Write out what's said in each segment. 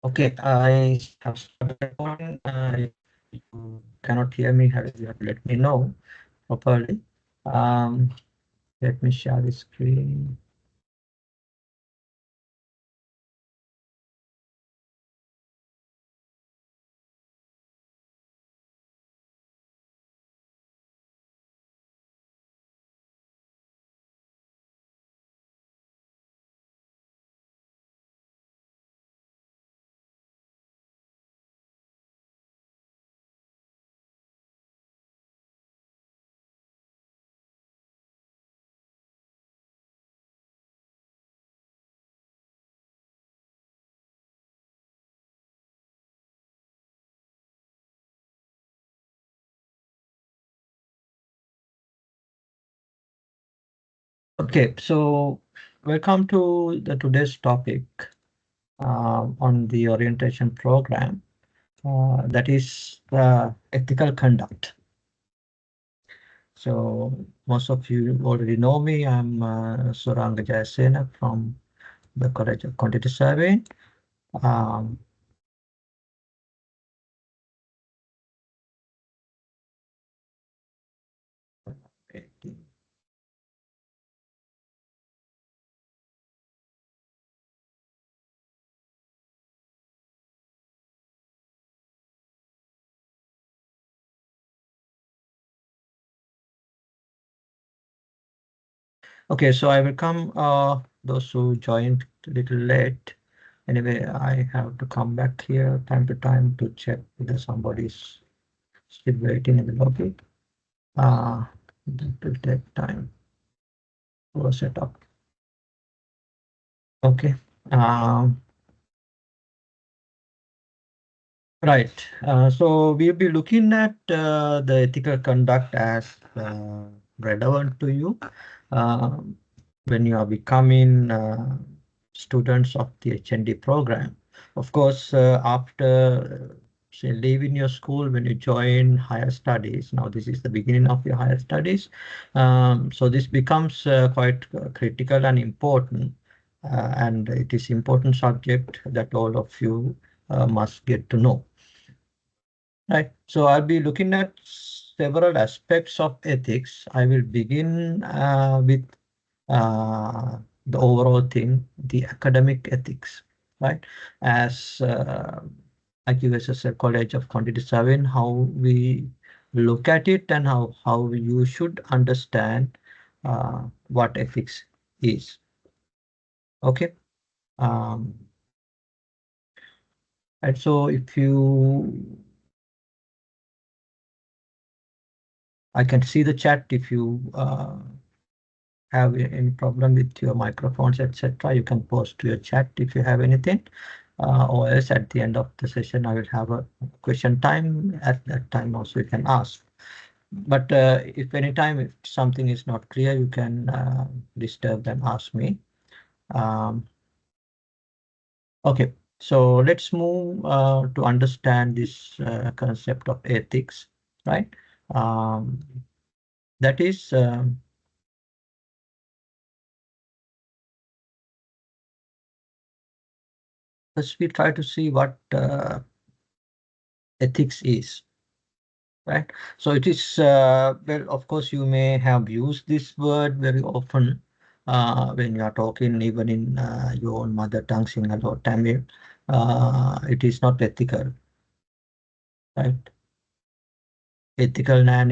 Okay, I have started recording. If you cannot hear me, you have to let me know properly. Um, Let me share the screen. Okay, so welcome to the today's topic on the orientation program. That is ethical conduct. So most of you already know me. I'm Suranga Jayasena from the College of Quantity Surveying. Um, Okay, so I will come those who joined a little late. Anyway, I have to come back here time to time to check whether somebody's still waiting in the lobby. That will take time for setup. Okay. Um, right. So we'll be looking at the ethical conduct as relevant to you. Um when you are becoming students of the HND program. Of course, after say leaving your school, when you join higher studies, now this is the beginning of your higher studies. So this becomes quite critical and important, and it is important subject that all of you must get to know. Right. So I'll be looking at several aspects of ethics. I will begin with the overall thing, the academic ethics, right? As IQSSL College of Quantity Surveying, how we look at it and how you should understand what ethics is. Okay. Um, and so if you, I can see the chat if you have any problem with your microphones, etc., you can post to your chat if you have anything. Or else at the end of the session, I will have a question time. At that time also you can ask. But if any time if something is not clear, you can disturb and ask me. Um, okay, so let's move to understand this concept of ethics, right? Um, that is first we try to see what ethics is, right? So it is, well, of course, you may have used this word very often when you are talking, even in your own mother tongue, Sinhala or Tamil. It is not ethical, right? Ethical nan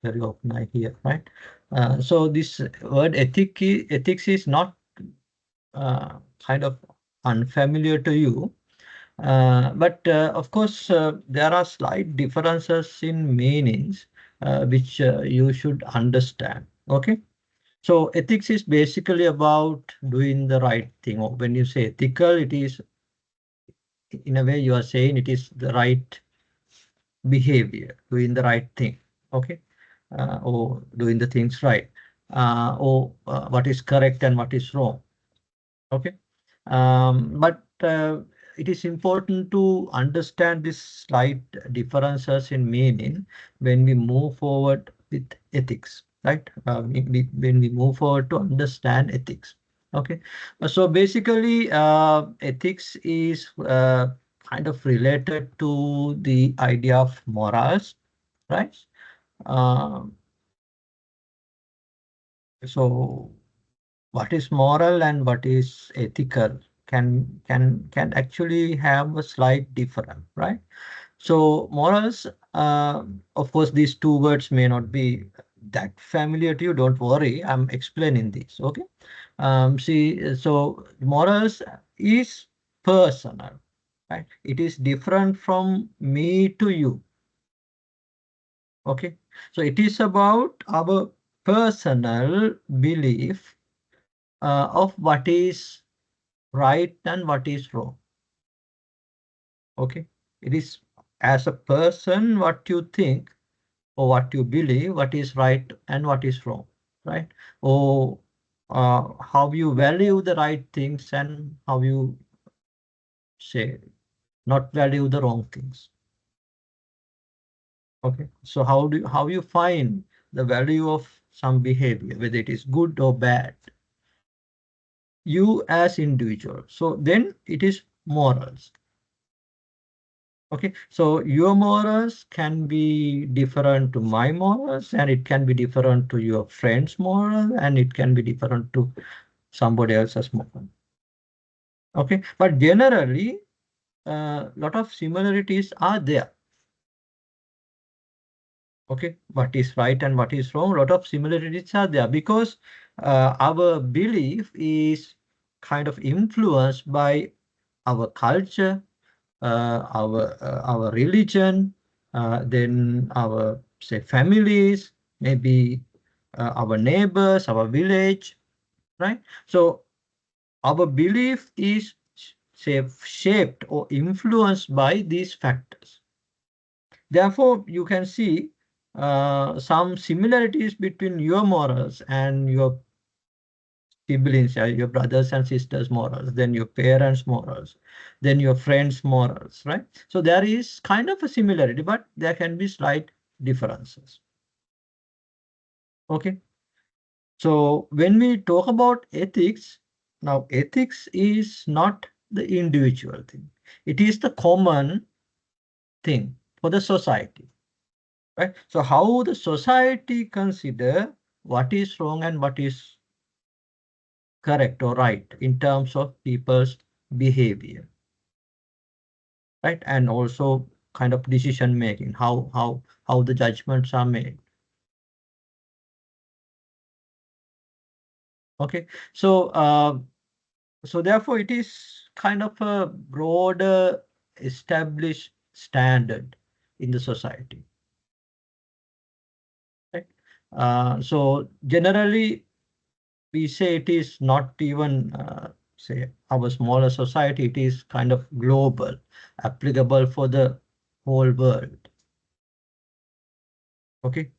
very often I hear, right? So this word ethics is not kind of unfamiliar to you. But of course, there are slight differences in meanings which you should understand. Okay, so ethics is basically about doing the right thing. Or when you say ethical, it is in a way you are saying it is the right behavior, doing the right thing. Okay, or doing the things right, or what is correct and what is wrong. Okay, but it is important to understand this slight differences in meaning when we move forward with ethics, right? When we move forward to understand ethics, Okay, so basically, ethics is kind of related to the idea of morals, right? Uh, so what is moral and what is ethical can actually have a slight difference, right? So morals, of course, these two words may not be that familiar to you. Don't worry, I'm explaining this. Okay. See, so morals is personal, right? It is different from me to you. Okay. So it is about our personal belief of what is right and what is wrong. Okay. It is as a person what you think or what you believe, what is right and what is wrong, right? Or how you value the right things and how you say not value the wrong things. Okay, so how you find the value of some behavior, whether it is good or bad, you as individual. So then it is morals. Okay, so your morals can be different to my morals, and it can be different to your friend's moral, and it can be different to somebody else's moral. Okay, but generally, a lot of similarities are there. Okay, what is right and what is wrong, a lot of similarities are there because our belief is kind of influenced by our culture, our religion, then our say families, maybe our neighbors, our village, right? So our belief is say shaped or influenced by these factors. Therefore, you can see some similarities between your morals and your siblings, your brothers and sisters' morals, then your parents' morals, then your friends' morals, right? So there is kind of a similarity, but there can be slight differences. Okay. So when we talk about ethics, now ethics is not the individual thing. It is the common thing for the society, right? So how the society consider what is wrong and what is correct or right in terms of people's behavior, right? And also kind of decision making, how the judgments are made. Okay, so so therefore it is kind of a broader established standard in the society, right? So generally we say it is not even say our smaller society, it is kind of global, applicable for the whole world. Okay.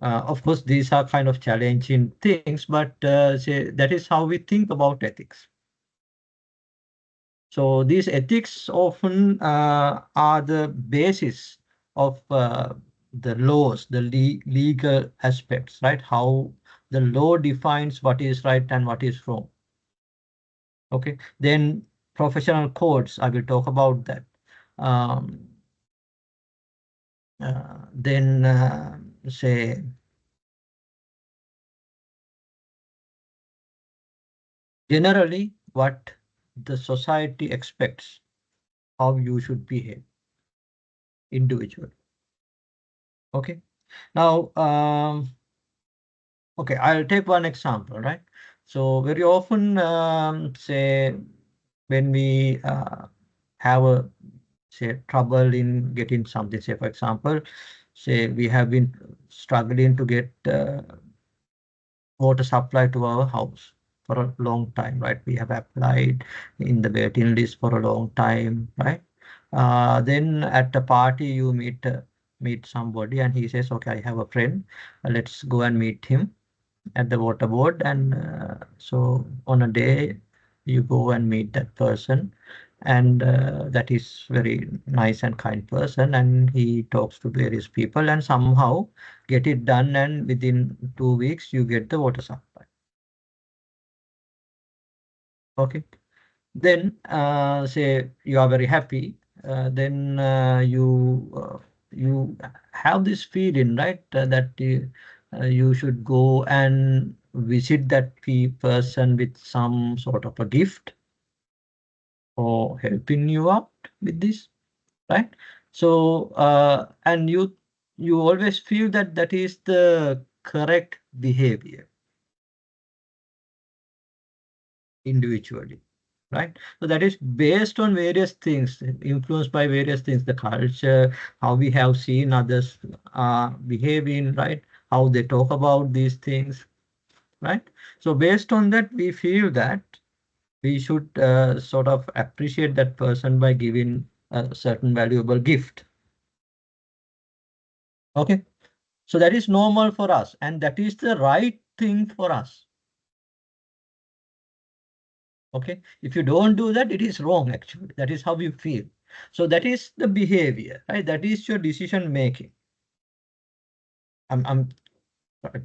Of course, these are kind of challenging things, but say that is how we think about ethics. So these ethics often are the basis of the laws, the legal aspects, right? How the law defines what is right and what is wrong. Okay, then professional codes, I will talk about that. Um, then say generally what the society expects how you should behave individually. Okay. Now, okay, I'll take one example, right? So very often, say when we have a say trouble in getting something, say for example, say we have been struggling to get water supply to our house for a long time, right? We have applied in the waiting list for a long time, right? Then at the party you meet somebody and he says, okay, I have a friend, let's go and meet him at the water board. And so on a day you go and meet that person, and that is very nice and kind person, and he talks to various people and somehow get it done, and within 2 weeks you get the water supply. Okay. Then say you are very happy, then you have this feeling, right, that you should go and visit that person with some sort of a gift or helping you out with this, right? So and you always feel that that is the correct behavior individually, right? So that is based on various things, influenced by various things, the culture, how we have seen others behaving, right? How they talk about these things, right? So based on that, we feel that we should sort of appreciate that person by giving a certain valuable gift. Okay. So that is normal for us, and that is the right thing for us. Okay. If you don't do that, it is wrong, actually. That is how you feel. So that is the behavior, right? That is your decision making. I'm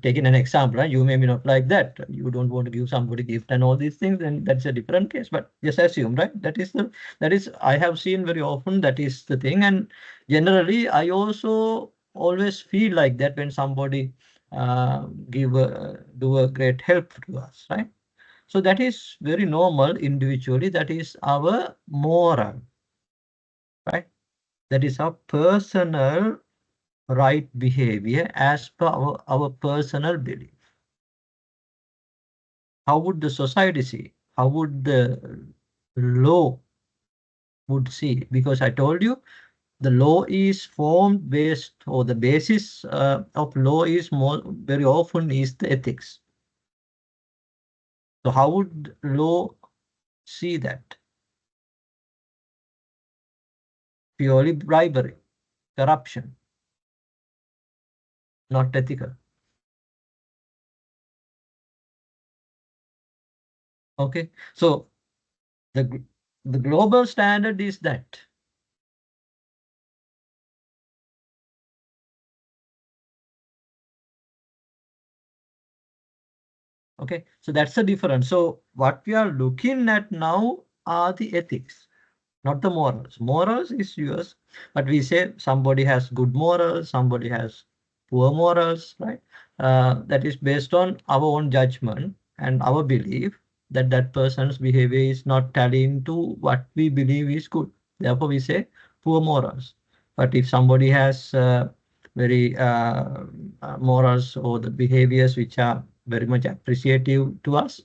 taking an example, right? You may be not like that. You don't want to give somebody gift and all these things, and that's a different case. But just assume, right? That is I have seen very often that is the thing. And generally, I also always feel like that when somebody do a great help to us, right? So that is very normal individually. That is our moral, right? That is our personal right behavior as per our personal belief. How would the society see? How would the law would see? Because I told you the law is formed based, or the basis of law is more very often is the ethics. So how would law see that? Purely bribery, corruption, not ethical. Okay, so the global standard is that. Okay, so that's the difference. So what we are looking at now are the ethics, not the morals. Morals is yours, but we say somebody has good morals, somebody has poor morals, right? That is based on our own judgment and our belief that that person's behavior is not tallying to what we believe is good. Therefore, we say poor morals. But if somebody has very morals or the behaviors which are very much appreciative to us,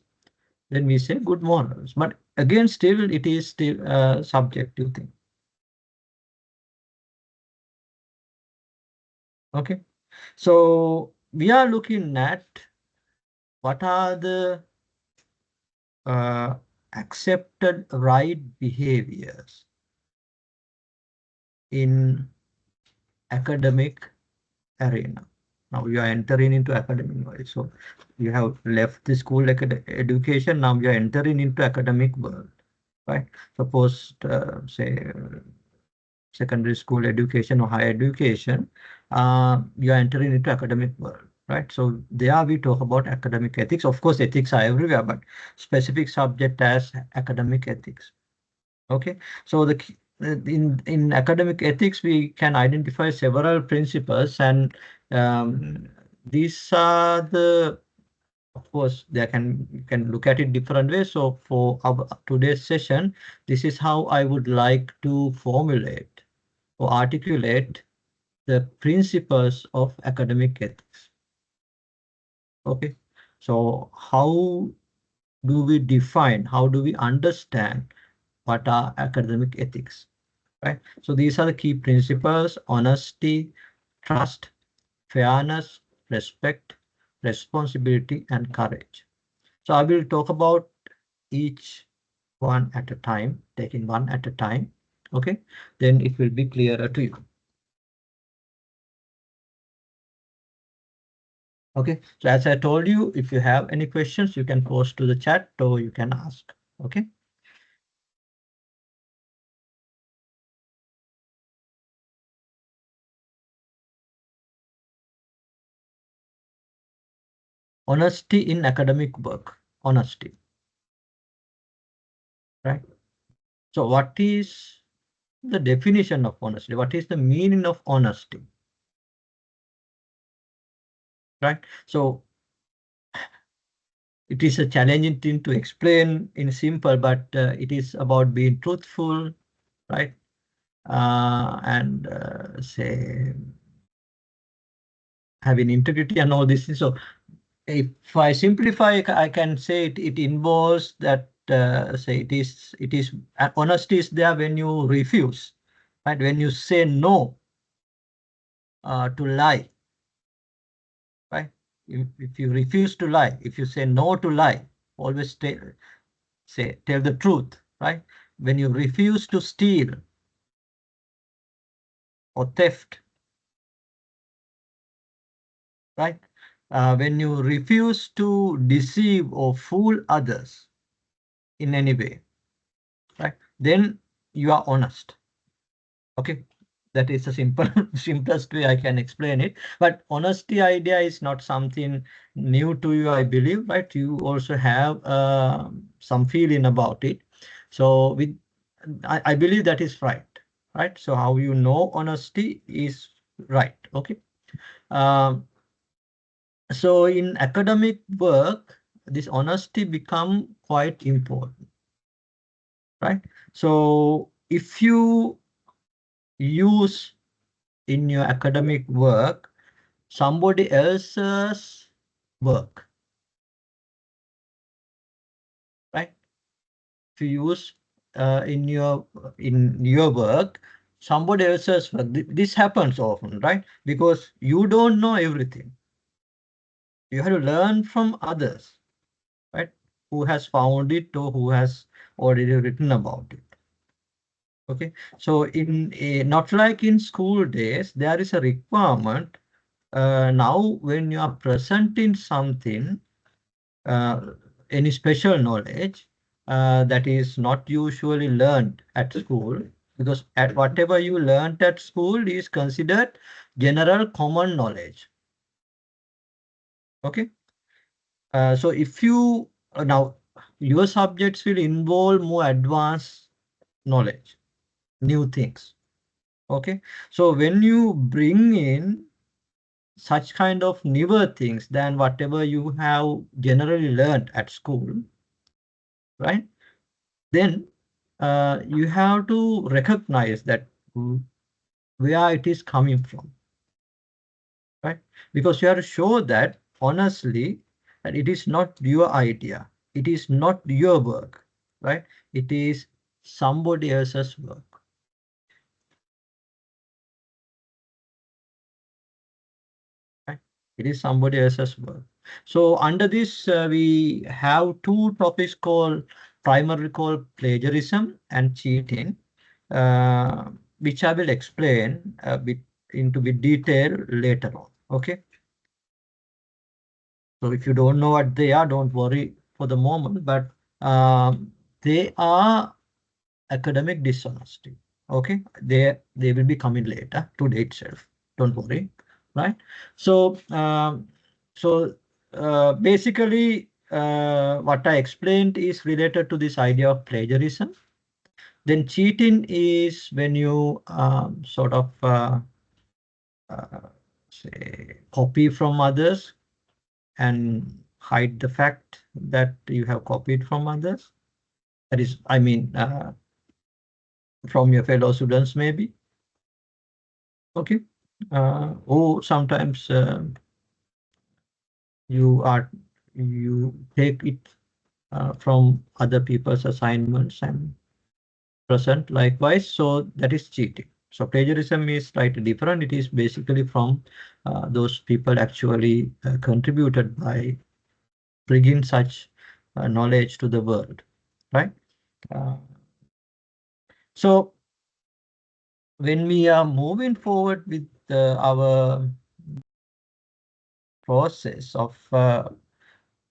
then we say good morals. But again, still it is still a subjective thing. Okay, so we are looking at what are the uh, accepted right behaviors in academic arena. Now you are entering into academic world. So you have left the school education. Now you are entering into academic world, right? Suppose say secondary school education or higher education, you are entering into academic world, right? So there we talk about academic ethics. Of course, ethics are everywhere, but specific subject as academic ethics. Okay, so in academic ethics we can identify several principles, and these are the, of course, you can look at it different ways. So for our today's session, this is how I would like to formulate or articulate the principles of academic ethics. Okay, so how do we define, how do we understand what are academic ethics, right? So these are the key principles: honesty, trust, fairness, respect, responsibility, and courage. So I will talk about each one at a time, taking one at a time. Okay, then it will be clearer to you. Okay, so as I told you, if you have any questions, you can post to the chat or you can ask. Okay, honesty in academic work. Honesty. right? So what is the definition of honesty? What is the meaning of honesty, right? So it is a challenging thing to explain in simple, but it is about being truthful, right? And say having integrity and all these things. So if I simplify, I can say it involves that say it is honesty is there when you refuse, right? When you say no to lie, right? If you refuse to lie, if you say no to lie, always tell the truth, right? When you refuse to steal or theft, right? When you refuse to deceive or fool others in any way, right? Then you are honest. Okay, that is a simple simplest way I can explain it. But honesty idea is not something new to you, I believe, right? You also have some feeling about it. So I believe that is right, right? So how you know honesty is right. Okay. Um, so in academic work, this honesty become quite important, right? So if you use in your academic work somebody else's work, right? If you use in your work somebody else's work, this happens often, right? Because you don't know everything. You have to learn from others, right? Who has found it or who has already written about it. Okay, so in not like in school days, there is a requirement now when you are presenting something, uh, any special knowledge that is not usually learned at school, because at whatever you learned at school is considered general common knowledge. Okay, so if you now your subjects will involve more advanced knowledge, new things. Okay, so when you bring in such kind of newer things than whatever you have generally learned at school, right? Then you have to recognize that where it is coming from, right? Because you have to show that honestly that it is not your idea, it is not your work, right? It is somebody else's work, right? It is somebody else's work. So under this, we have two topics called primarily called plagiarism and cheating, uh, which I will explain a bit into bit detail later on. Okay. So if you don't know what they are, don't worry for the moment, but they are academic dishonesty. Okay, they will be coming later today itself. Don't worry, right? So basically, what I explained is related to this idea of plagiarism. Then cheating is when you sort of uh, say copy from others and hide the fact that you have copied from others. That is, I mean, from your fellow students, maybe. Okay. Or sometimes you take it from other people's assignments and present likewise. So that is cheating. So plagiarism is slightly different. It is basically from those people actually contributed by bringing such knowledge to the world, right? Uh, so when we are moving forward with our process of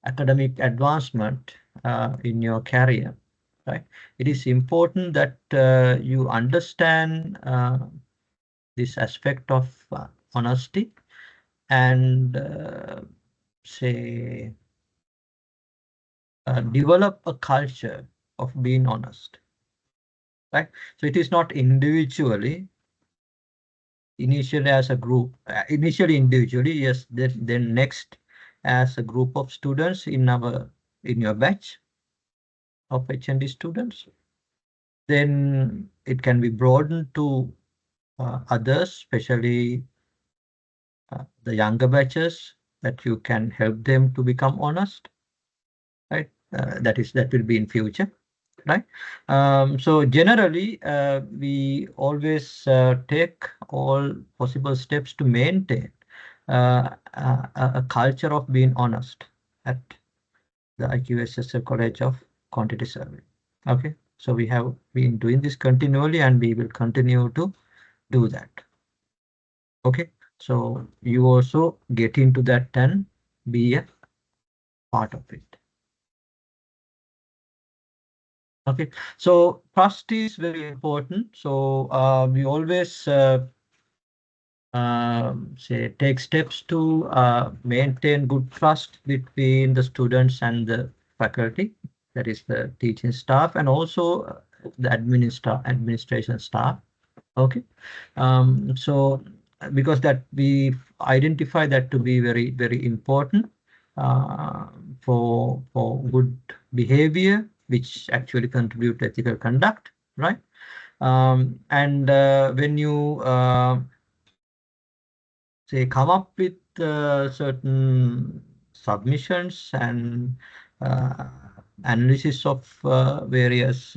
academic advancement in your career, right? It is important that you understand this aspect of honesty and say develop a culture. of being honest, right? So it is not individually, initially as a group, initially individually, yes, then next as a group of students in your batch of HND students. Then it can be broadened to others, especially the younger batches, that you can help them to become honest, right? That will be in future, right? So generally, we always take all possible steps to maintain a culture of being honest at the IQSSL College of Quantity Survey. Okay, so we have been doing this continually, and we will continue to do that. Okay, so you also get into that and be a part of it. Okay, so trust is very important. So we always say take steps to maintain good trust between the students and the faculty, that is the teaching staff, and also the administration staff. Okay, so because that we identify that to be very, very important uh, for good behavior, which actually contribute to ethical conduct, right? And when you say come up with certain submissions and uh, analysis of various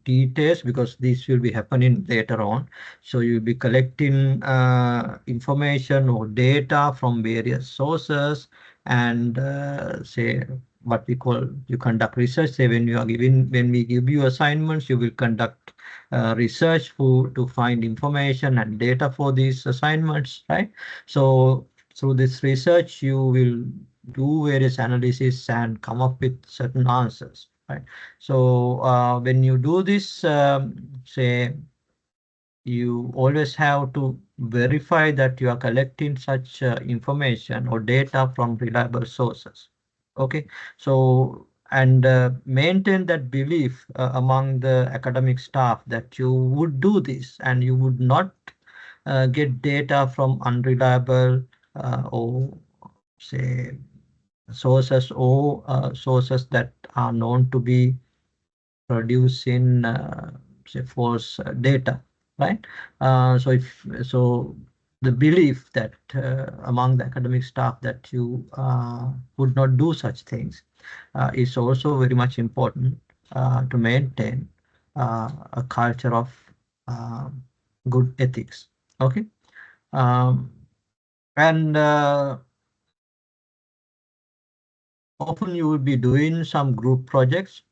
details, because this will be happening later on. So you'll be collecting information or data from various sources, and say what we call, you conduct research. Say when we give you assignments, you will conduct research to find information and data for these assignments, right? So through this research, you will do various analysis and come up with certain answers, right? So when you do this, say you always have to verify that you are collecting such information or data from reliable sources. Okay, so and maintain that belief among the academic staff that you would do this and you would not get data from unreliable or say sources, or sources that are known to be producing say false data, right? So if so, the belief that among the academic staff that you would not do such things is also very much important to maintain a culture of uh, good ethics. Okay, um, and often you will be doing some group projects.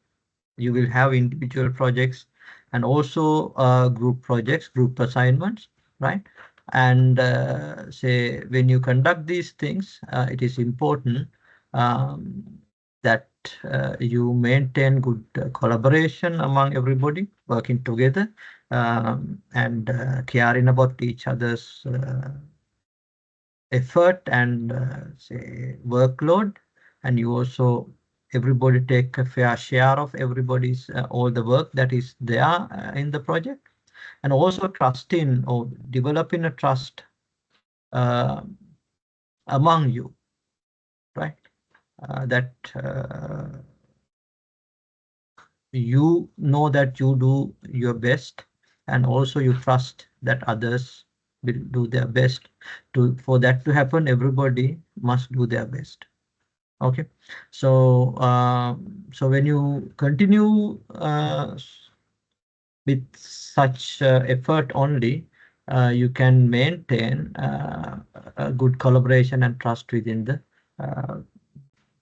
You will have individual projects and also group projects, group assignments, right? And say when you conduct these things, it is important um, that you maintain good collaboration among everybody, working together and caring about each other's effort and say workload, and you also everybody take a fair share of everybody's all the work that is there in the project, and also trusting or developing a trust uh, among you, right? That you know that you do your best, and also you trust that others will do their best. To for that to happen, everybody must do their best. Okay, so so when you continue with such effort only, you can maintain a good collaboration and trust within the uh,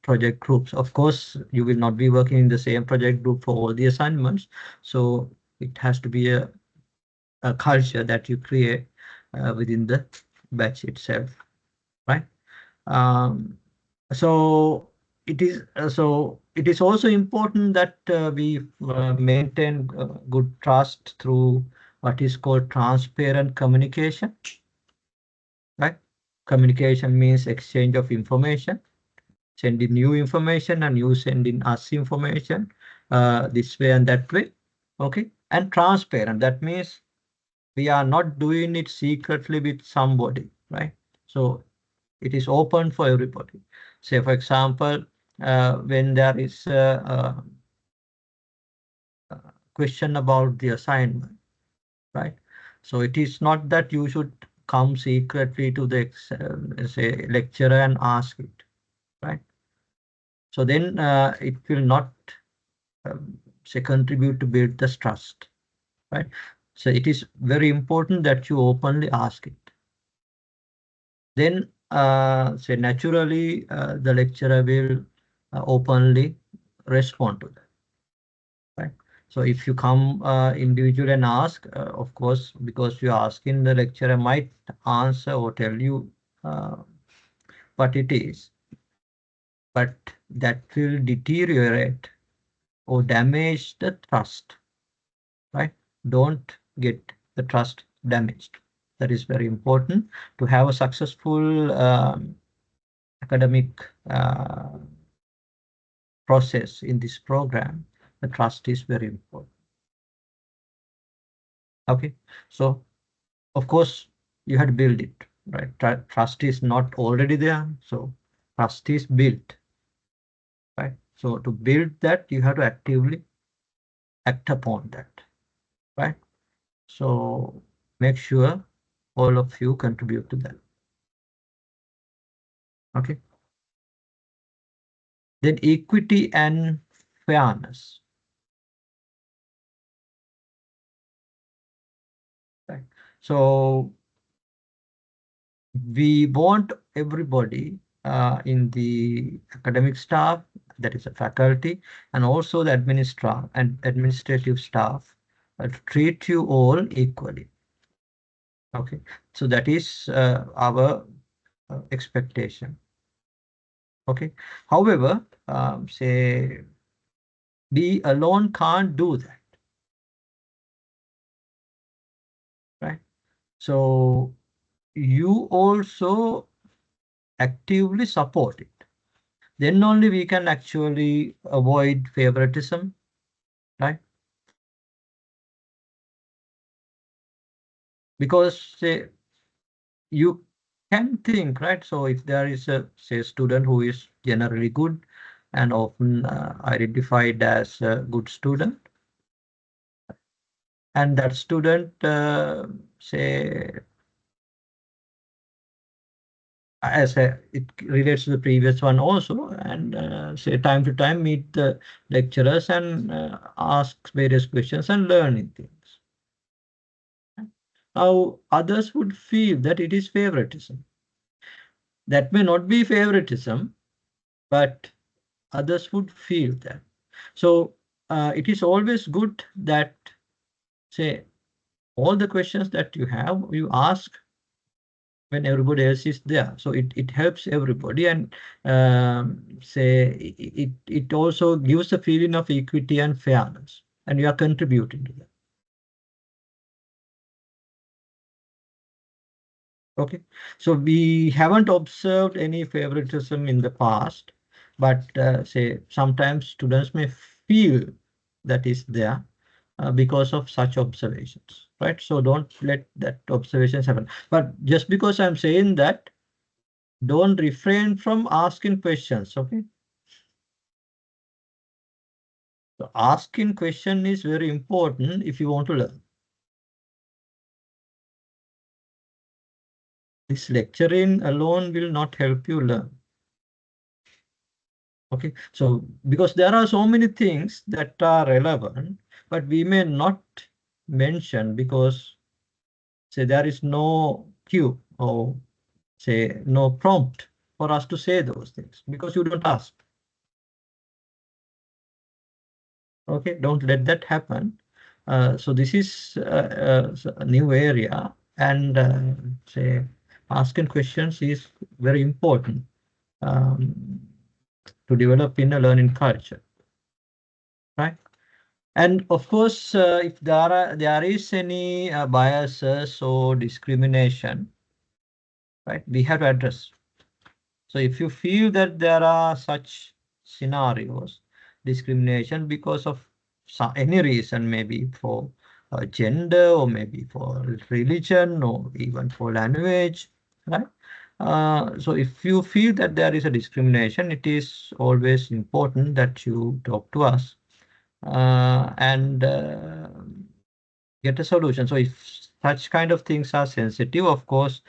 project groups. Of course, you will not be working in the same project group for all the assignments, so it has to be a culture that you create within the batch itself, right? Um, so it is also important that we maintain good trust through what is called transparent communication, right? Communication means exchange of information, sending new information and you sending us information, this way and that way. Okay, and transparent. That means we are not doing it secretly with somebody, right? So it is open for everybody. Say, for example, when there is a question about the assignment, right? So it is not that you should come secretly to the say lecturer and ask it, right? So then it will not say contribute to build this trust, right? So it is very important that you openly ask it. Then say naturally the lecturer will openly respond to that, right? So if you come individual and ask, of course, because you're asking, the lecturer might answer or tell you uh, what it is, but that will deteriorate or damage the trust, right? Don't get the trust damaged. That is very important to have a successful academic process in this program. The trust is very important. Okay, so of course you had to build it, right? Trust is not already there, so trust is built, right? So to build that, you have to actively act upon that, right? So make sure all of you contribute to that. Okay. Then equity and fairness, right? So we want everybody in the academic staff, that is a faculty, and also the administrative staff to treat you all equally. Okay, so that is our expectation. Okay, however, say we alone can't do that, right? So you also actively support it. Then only we can actually avoid favoritism, right? Because say you can think, right? So if there is a say student who is generally good and often identified as a good student, and that student say as a it relates to the previous one also, and say time to time meet the lecturers and ask various questions and learning things. Now others would feel that it is favoritism. That may not be favoritism, but others would feel that. So it is always good that say all the questions that you have, you ask when everybody else is there. So it helps everybody, and say it also gives a feeling of equity and fairness, and you are contributing to that. Okay, so we haven't observed any favoritism in the past, but say sometimes students may feel that is there because of such observations, right? So don't let that observations happen. But just because I'm saying that, don't refrain from asking questions, okay? So asking question is very important if you want to learn. This lecturing alone will not help you learn. Okay, so because there are so many things that are relevant, but we may not mention because say there is no cue or say no prompt for us to say those things because you don't ask. Okay, don't let that happen. So this is a new area, and say asking questions is very important um, to develop in a learning culture, right? And of course, if there is any biases or discrimination, right, we have to address. So if you feel that there are such scenarios, discrimination because of any reason, maybe for gender, or maybe for religion, or even for language, right? So if you feel that there is a discrimination, it is always important that you talk to us and get a solution. So if such kind of things are sensitive, of course,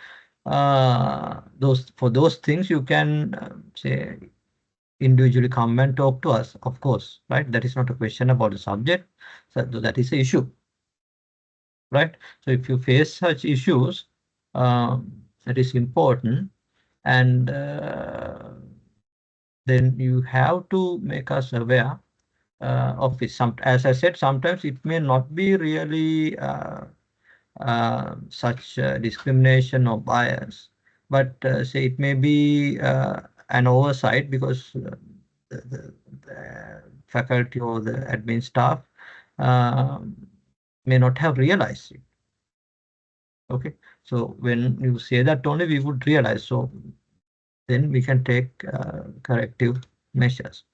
those things you can say individually come and talk to us, of course, right? That is not a question about the subject. So that is the issue, right? So if you face such issues, that is important, and then you have to make us aware of it. As I said, sometimes it may not be really such discrimination or bias, but say it may be an oversight because the faculty or the admin staff um may not have realized it. Okay, so when you say that only we would realize, so then we can take corrective measures.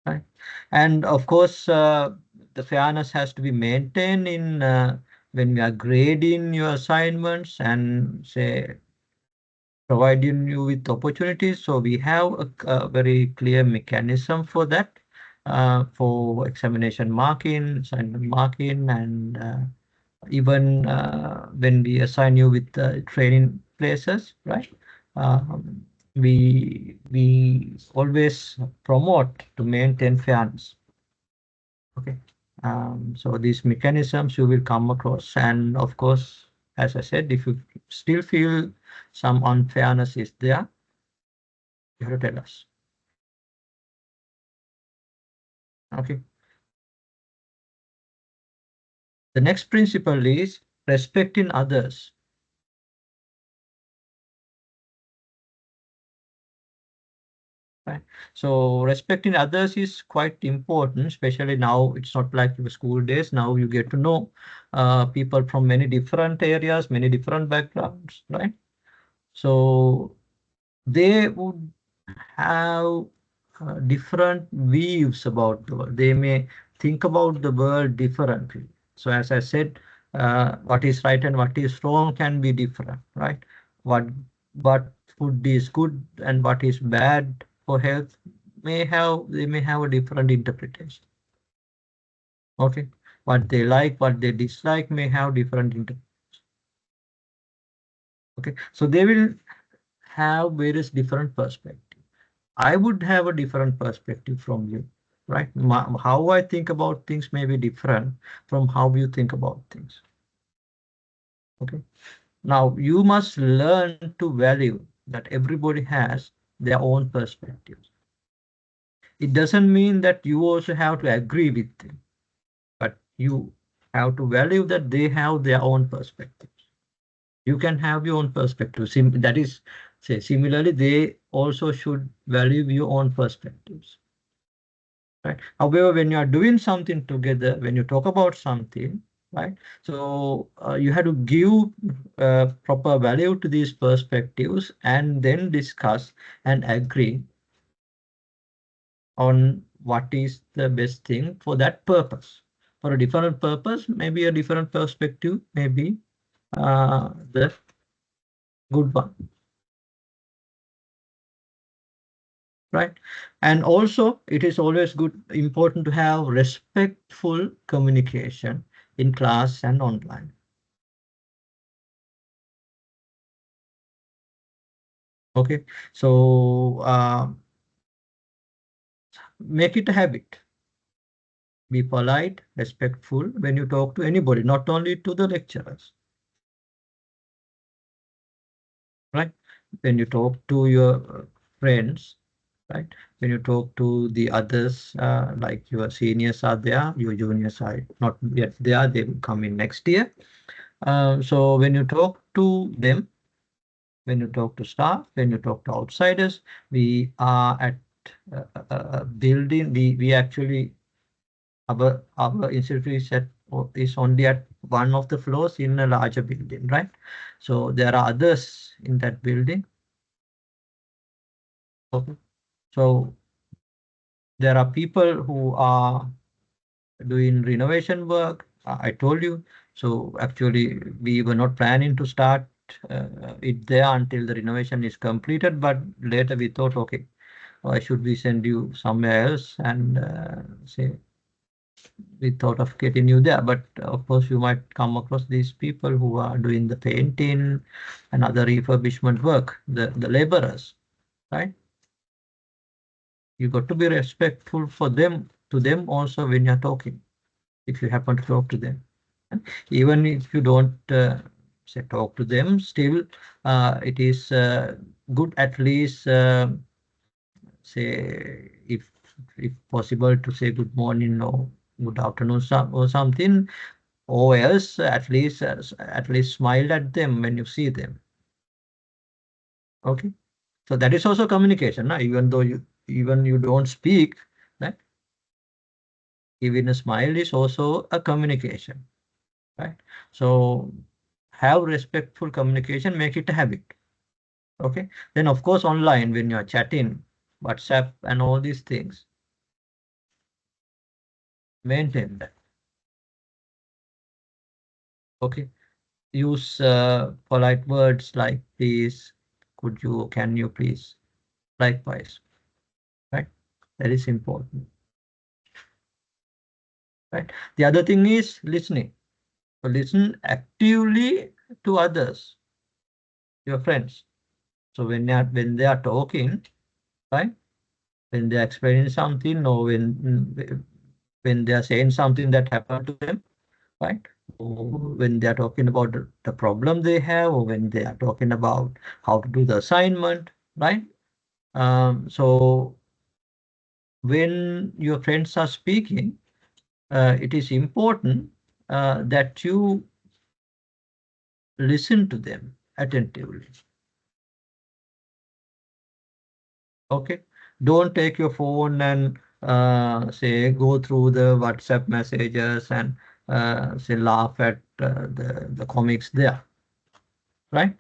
Right. And of course, the fairness has to be maintained in when we are grading your assignments and say providing you with opportunities. So we have a very clear mechanism for that, for examination marking, assignment marking, and even when we assign you with training places, right? We always promote to maintain fairness. Okay. So these mechanisms you will come across, and of course, as I said, if you still feel some unfairness is there, you have to tell us. Okay. The next principle is respecting others. Right. So respecting others is quite important, especially now. It's not like your school days. Now you get to know people from many different areas, many different backgrounds, right? So they would have different views about the world. They may think about the world differently. So as I said, what is right and what is wrong can be different, right? What food is good and what is bad for health they may have a different interpretation. Okay, what they like, what they dislike may have different interpretation. Okay, so they will have various different perspectives. I would have a different perspective from you, right? How I think about things may be different from how you think about things. Okay. Now you must learn to value that everybody has their own perspectives. It doesn't mean that you also have to agree with them, but you have to value that they have their own perspectives. You can have your own perspective. That is, say, similarly, they also should value your own perspectives. Right. However, when you are doing something together, when you talk about something, right, so you have to give proper value to these perspectives and then discuss and agree on what is the best thing for that purpose. For a different purpose, maybe a different perspective, maybe the good one. Right. And also, it is always important to have respectful communication in class and online. Okay, so make it a habit. Be polite, respectful when you talk to anybody, not only to the lecturers, right? When you talk to your friends, right? When you talk to the others, like your seniors are there, your juniors are not yet there, they will come in next year. So when you talk to them, when you talk to staff, when you talk to outsiders, we are at a building. We actually our institute is only at one of the floors in a larger building, right? So there are others in that building. Okay. So There are people who are doing renovation work. I told you. So actually, we were not planning to start it there until the renovation is completed. But later we thought, okay, why should we send you somewhere else? And say we thought of getting you there. But of course, you might come across these people who are doing the painting and other refurbishment work, the laborers, right? You got to be respectful for them to them also when you're talking, if you happen to talk to them. Even if you don't say talk to them, still it is good at least say if possible to say good morning or good afternoon or something, or else at least smile at them when you see them. Okay, so that is also communication, no? Even though you don't speak, right? Even a smile is also a communication, right? So have respectful communication, make it a habit. Okay, then of course online when you're chatting, WhatsApp and all these things, maintain that. Okay, use polite words like please, could you, can you please, likewise, right? That is important, right? The other thing is listening. So listen actively to others, your friends. So when they are talking, right? When they are explaining something, or when they are saying something that happened to them, right? Or when they are talking about the problem they have, or when they are talking about how to do the assignment, right? So when your friends are speaking, it is important that you listen to them attentively. Okay, don't take your phone and say go through the WhatsApp messages and say laugh at the comics there, right?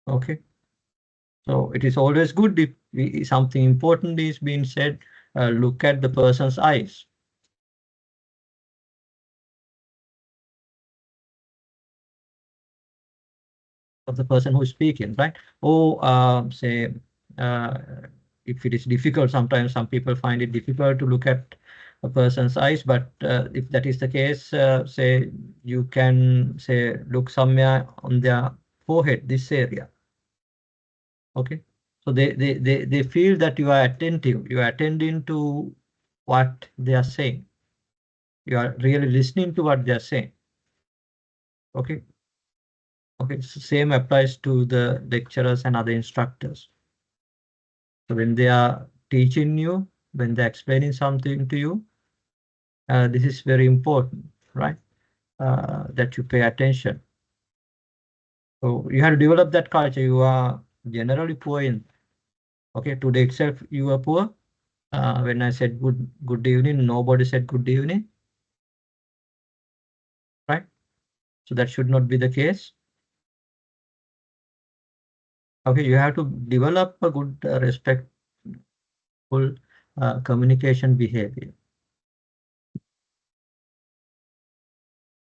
Okay, so it is always good if something important is being said, look at the person's eyes. Of the person who is speaking, right? Or say uh, if it is difficult, sometimes some people find it difficult to look at a person's eyes, but if that is the case, say you can say look somewhere on their forehead, this area. Okay, so they feel that you are attentive, you are attending to what they are saying, you are really listening to what they are saying. Okay, okay, so same applies to the lecturers and other instructors. So when they are teaching you, when they're explaining something to you, this is very important, right? That you pay attention. So you have to develop that culture. You are generally poor in. Okay, today itself you are poor. When I said good evening, nobody said good evening, right? So that should not be the case. Okay, you have to develop a good respectful communication behavior.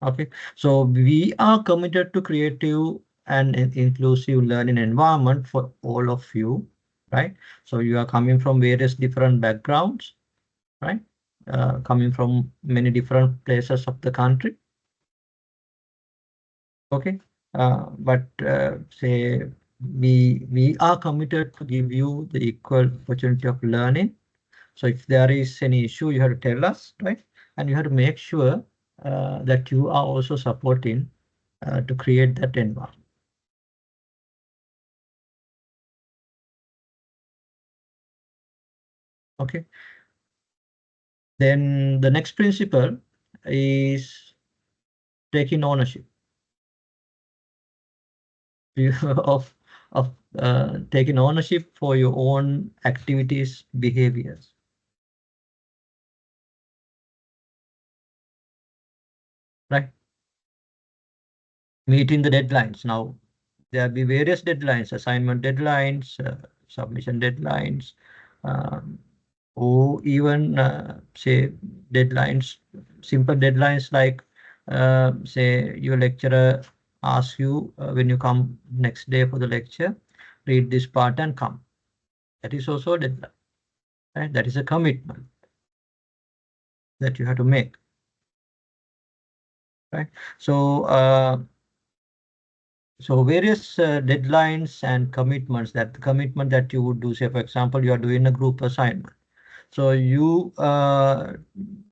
Okay, so we are committed to creative and inclusive learning environment for all of you, right? So you are coming from various different backgrounds, right? Coming from many different places of the country. Okay, but say we are committed to give you the equal opportunity of learning. So if there is any issue, you have to tell us, right? And you have to make sure that you are also supporting to create that environment. Okay. Then the next principle is taking ownership of taking ownership for your own activities, behaviors, right? Meeting the deadlines. Now, There will be various deadlines, assignment deadlines, submission deadlines, um, or even say deadlines, simple deadlines like say your lecturer asks you when you come next day for the lecture, read this part and come. That is also a deadline, right? That is a commitment that you have to make, right? So so various deadlines and commitments, that the commitment that you would do, say for example, you are doing a group assignment. So you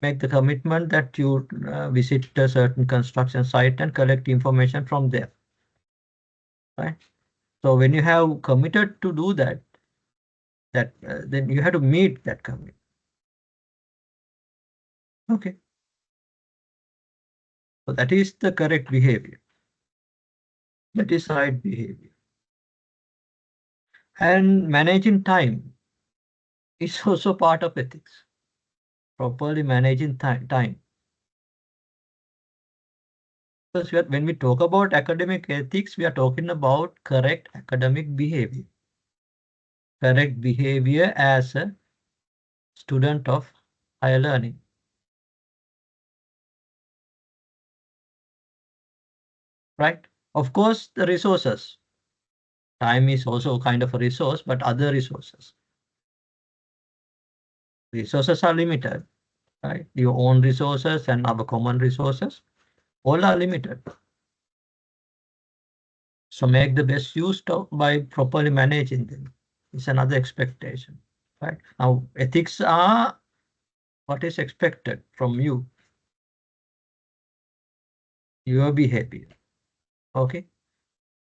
make the commitment that you visit a certain construction site and collect information from there, right? So when you have committed to do that, then you have to meet that commitment. Okay. So that is the correct behavior. That is right behavior. And managing time is also part of ethics. Properly managing time. Because when we talk about academic ethics, we are talking about correct academic behavior. Correct behavior as a student of higher learning. Right? Of course, the resources. Time is also kind of a resource, but other resources. Resources are limited, right? Your own resources and our common resources, all are limited. So make the best use of by properly managing them. It's another expectation, right? Now, ethics are what is expected from you, your behavior. Okay.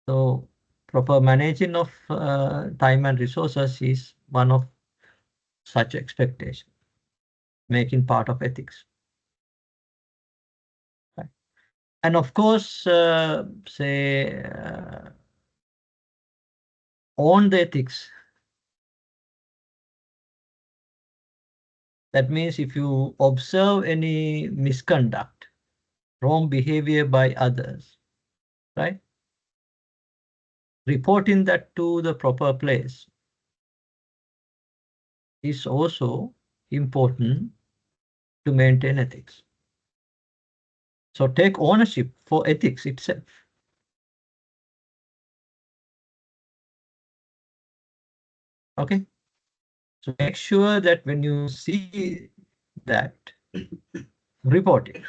So proper managing of time and resources is one of such expectation, making part of ethics. Right? And of course, say on the ethics, that means if you observe any misconduct, wrong behavior by others, right? Reporting that to the proper place is also important to maintain ethics. So take ownership for ethics itself. Okay. So make sure that when you see that, report it.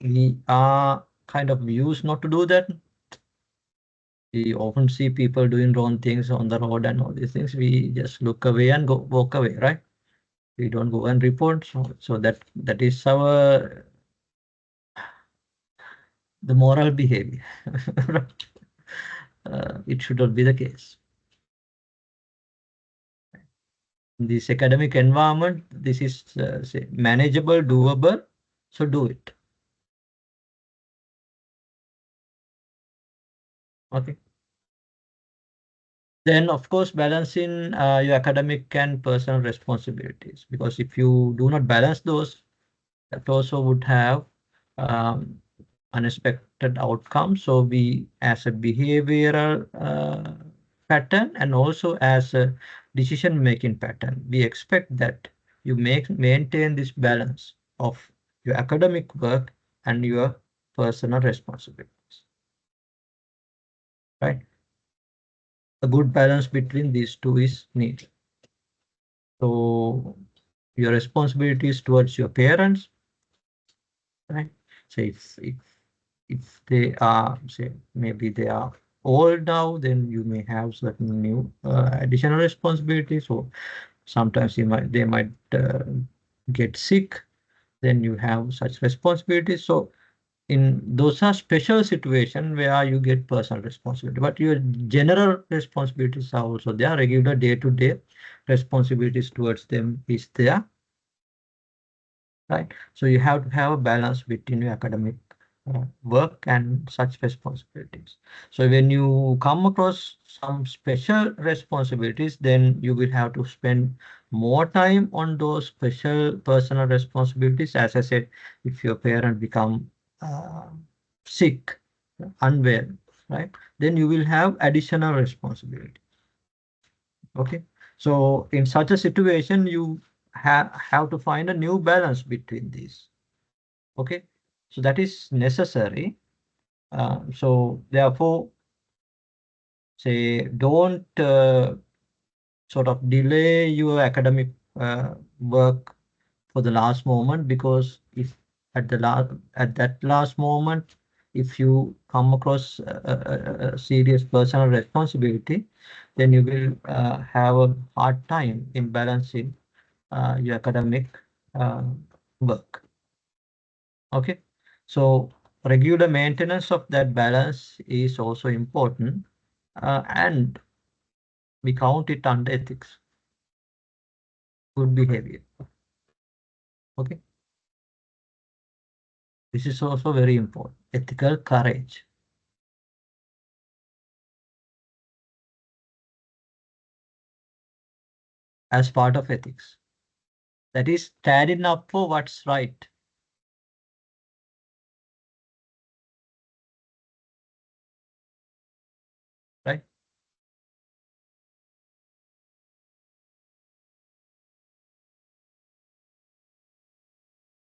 We are kind of used not to do that. We often see people doing wrong things on the road and all these things. We just look away and walk away, right? We don't go and report. So that is our the moral behavior. It should not be the case. In this academic environment, this is say, manageable, doable. So do it. Okay. Then, of course, balancing your academic and personal responsibilities, because if you do not balance those, that also would have um, unexpected outcomes. So we, as a behavioral pattern and also as a decision-making pattern, we expect that you maintain this balance of your academic work and your personal responsibilities, right? A good balance between these two is needed. So your responsibilities towards your parents, right? So if they are, say, maybe they are old now, then you may have certain new additional responsibilities. So sometimes they might get sick, then you have such responsibilities. So in those are special situations where you get personal responsibility, but your general responsibilities are also there. Regular day-to-day responsibilities towards them is there, right? So you have to have a balance between your academic work and such responsibilities. So when you come across some special responsibilities, then you will have to spend more time on those special personal responsibilities. As I said, if your parent become sick, unwell, right? Then you will have additional responsibility. Okay. So in such a situation, you have to find a new balance between these. Okay. So that is necessary. So therefore, say don't sort of delay your academic work for the last moment, because if at that last moment, if you come across a serious personal responsibility, then you will have a hard time in balancing your academic uh, work. Okay, so regular maintenance of that balance is also important, and we count it under ethics, good behavior. Okay, this is also very important. Ethical courage as part of ethics. That is standing up for what's right, right?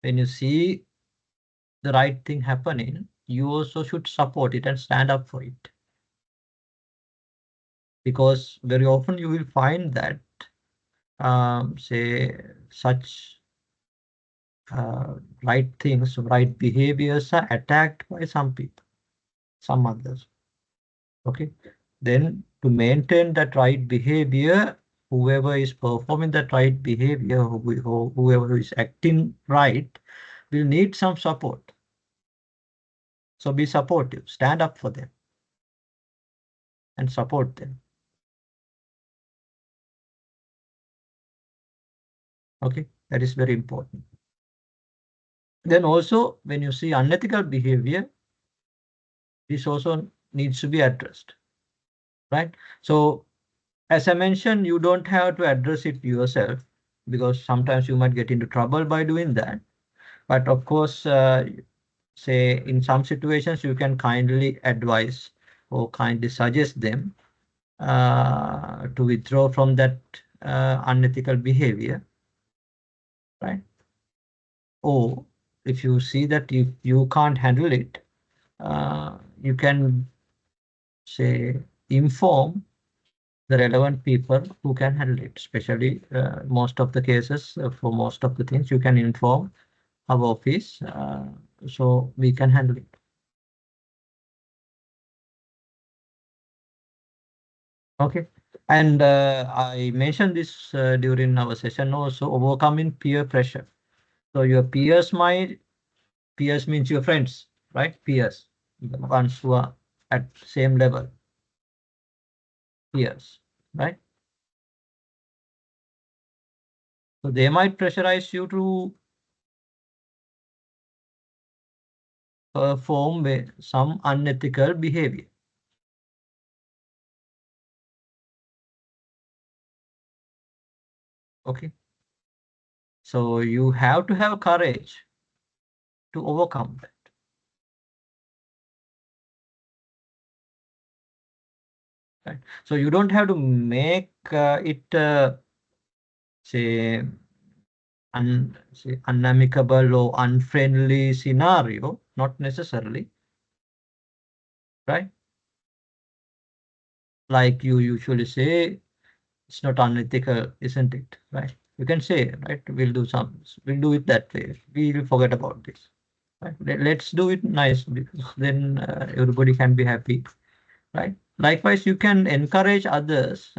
When you see the right thing happening, you also should support it and stand up for it. Because very often you will find that, say, such right things, right behaviors are attacked by some people, some others. Okay. Then to maintain that right behavior, whoever is performing that right behavior, whoever is acting right, will need some support. So be supportive, stand up for them and support them. Okay, that is very important. Then also, when you see unethical behavior, this also needs to be addressed, right? So as I mentioned, you don't have to address it yourself, because sometimes you might get into trouble by doing that. But of course, say in some situations, you can kindly advise or kindly suggest them to withdraw from that unethical behavior, right? Or if you see that you can't handle it, you can say inform the relevant people who can handle it. Especially most of the cases, for most of the things, you can inform our office, so we can handle it. Okay. And I mentioned this during our session also, overcoming peer pressure. So your peers means your friends, right? Peers, the ones who are at same level, peers, right? So they might pressurize you to perform some unethical behavior. Okay. So you have to have courage to overcome that. Right? So you don't have to make it say say unamicable or unfriendly scenario, not necessarily, right? Like you usually say, it's not unethical, isn't it? Right? You can say, right? We'll do it that way. We'll forget about this. Right? Let's do it nice, because then everybody can be happy, right? Likewise, you can encourage others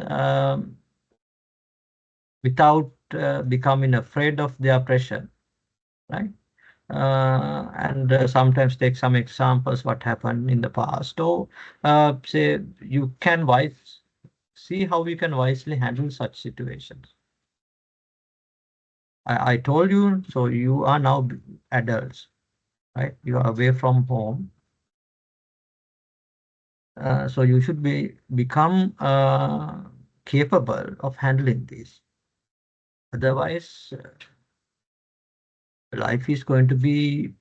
without becoming afraid of their pressure, right? And sometimes take some examples what happened in the past, or say you can see how you can wisely handle such situations. I told you, so you are now adults, right? You are away from home, so you should become capable of handling this. Otherwise, life is going to be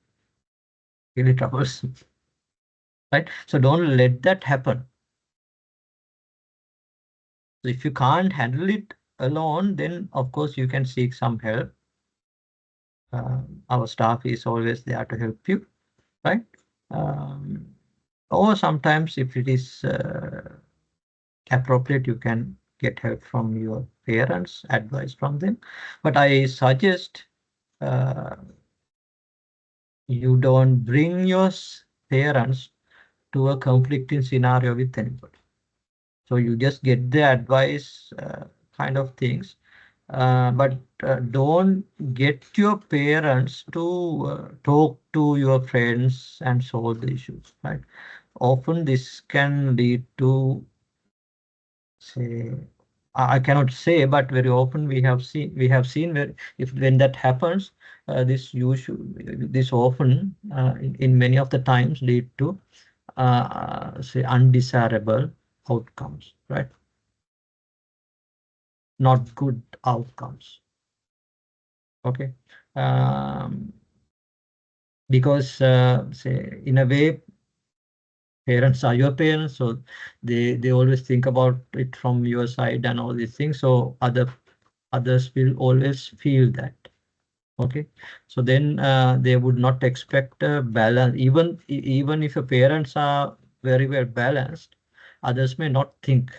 really troublesome. right? So don't let that happen. So if you can't handle it alone, then of course you can seek some help. Our staff is always there to help you, right? Um, or sometimes if it is appropriate, you can get help from your parents, advice from them. But I suggest uh, you don't bring your parents to a conflicting scenario with anybody. So you just get the advice kind of things, but don't get your parents to talk to your friends and solve the issues, right? Often this can lead to, say, I cannot say, but very often we have seen where if when that happens, this often in many of the times lead to say undesirable outcomes, right? Not good outcomes. Okay. Um, because say in a way parents are your parents, so they always think about it from your side and all these things, so others will always feel that. Okay, so then they would not expect a balance. Even if your parents are very well balanced, others may not think.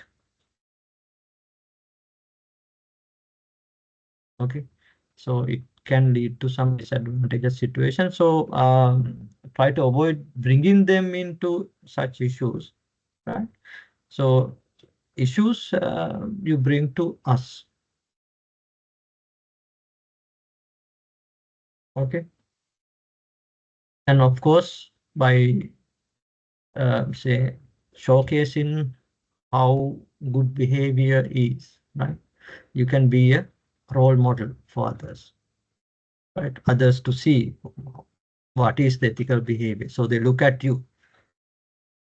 Okay, so it can lead to some disadvantageous situation. So try to avoid bringing them into such issues, right? So issues you bring to us. Okay, and of course by say showcasing how good behavior is, right? You can be a role model for others, right? Others to see what is the ethical behavior. So they look at you.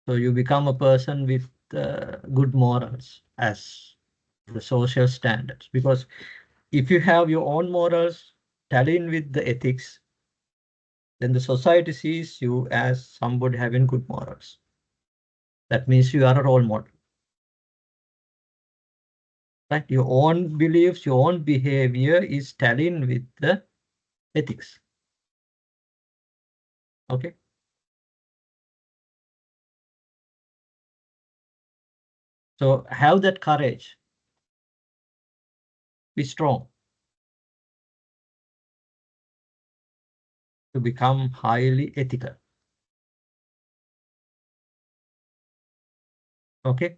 So you become a person with good morals as the social standards. Because if you have your own morals tallying with the ethics, then the society sees you as somebody having good morals. That means you are a role model, right? Your own beliefs, your own behavior is tallying with the ethics. Okay. So have that courage, be strong to become highly ethical. Okay.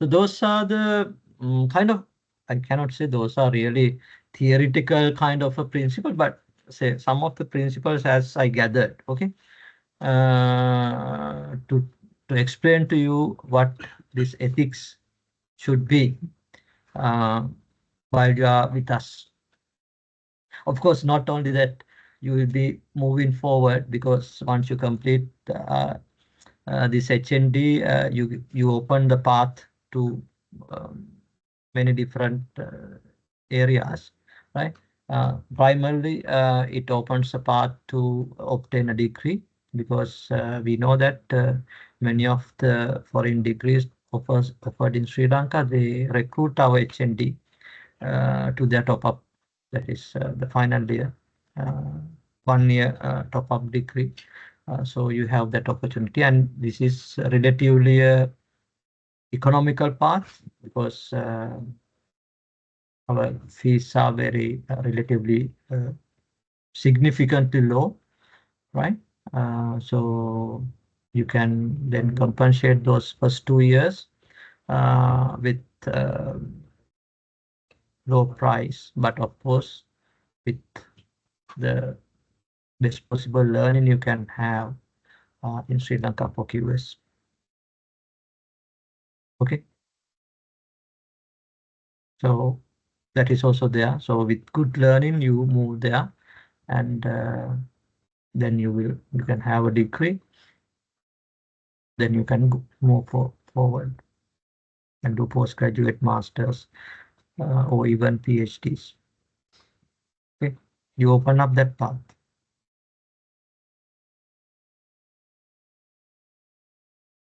So those are the kind of, I cannot say those are really theoretical kind of a principle, but say some of the principles as I gathered, okay, to explain to you what this ethics should be uh, while you are with us. Of course, not only that, you will be moving forward because once you complete this HND, you open the path to um, many different areas, right? Primarily, it opens a path to obtain a degree because we know that many of the foreign degrees offered in Sri Lanka, they recruit our HND to their top up. That is the final year, uh, 1 year top up degree. So you have that opportunity, and this is relatively a economical path because our fees are very relatively significantly low, right? So you can then compensate those first 2 years with low price, but of course with the best possible learning you can have in Sri Lanka for QS. Okay, so that is also there. So with good learning, you move there, and then you can have a degree. Then you can move forward and do postgraduate masters or even PhDs. Okay, you open up that path.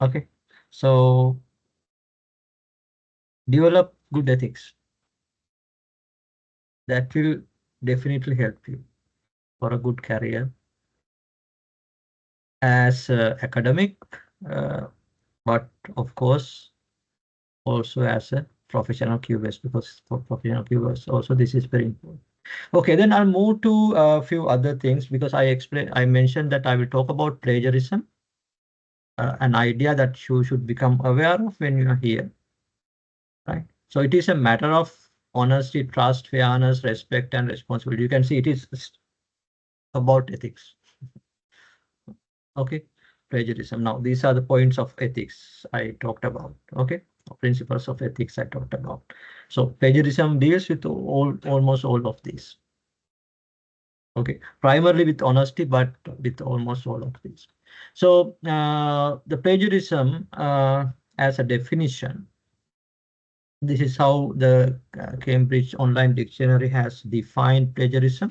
Okay, so develop good ethics. That will definitely help you for a good career as academic, uh, but of course also as a professional QS, because for professional QS also this is very important. Okay, then I'll move to a few other things, because I mentioned that I will talk about plagiarism, an idea that you should become aware of when you are here, right? So it is a matter of honesty, trust, fairness, respect, and responsibility. You can see it is about ethics. Okay, plagiarism. Now, these are the points of ethics I talked about. Okay, principles of ethics I talked about. So plagiarism deals with almost all of these. Okay, primarily with honesty, but with almost all of these. So the plagiarism as a definition, this is how the Cambridge Online Dictionary has defined plagiarism,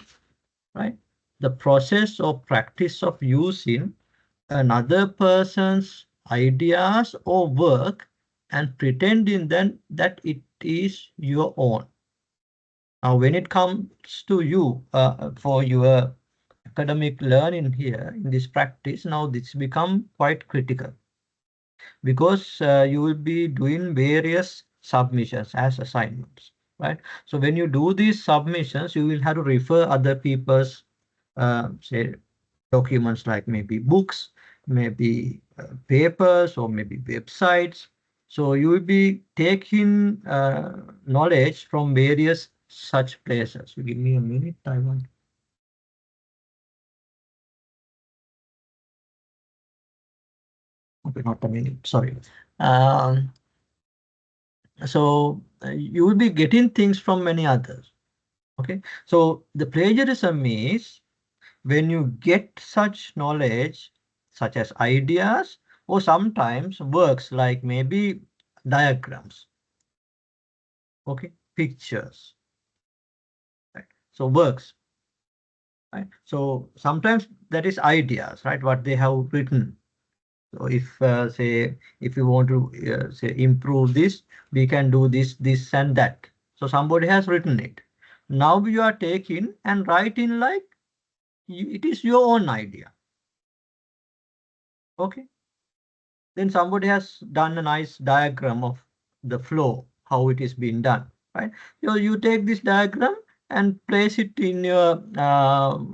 right? The process or practice of using another person's ideas or work and pretending then that it is your own. Now, when it comes to you for your academic learning here in this practice, now this become quite critical, because you will be doing various submissions as assignments, right? So when you do these submissions, you will have to refer other people's say documents, like maybe books, maybe papers, or maybe websites. So you will be taking knowledge from various such places. You give me a minute, I want. Okay, not a minute, sorry. Um, so you will be getting things from many others. Okay, so the plagiarism is when you get such knowledge, such as ideas, or sometimes works like maybe diagrams, okay, pictures, right? So works, right? So sometimes that is ideas, right? What they have written. So if say if you want to say improve this, we can do this, this, and that. So somebody has written it. Now you are taking and writing like it is your own idea. Okay. Then somebody has done a nice diagram of the flow, how it is being done, right? So you take this diagram and place it in your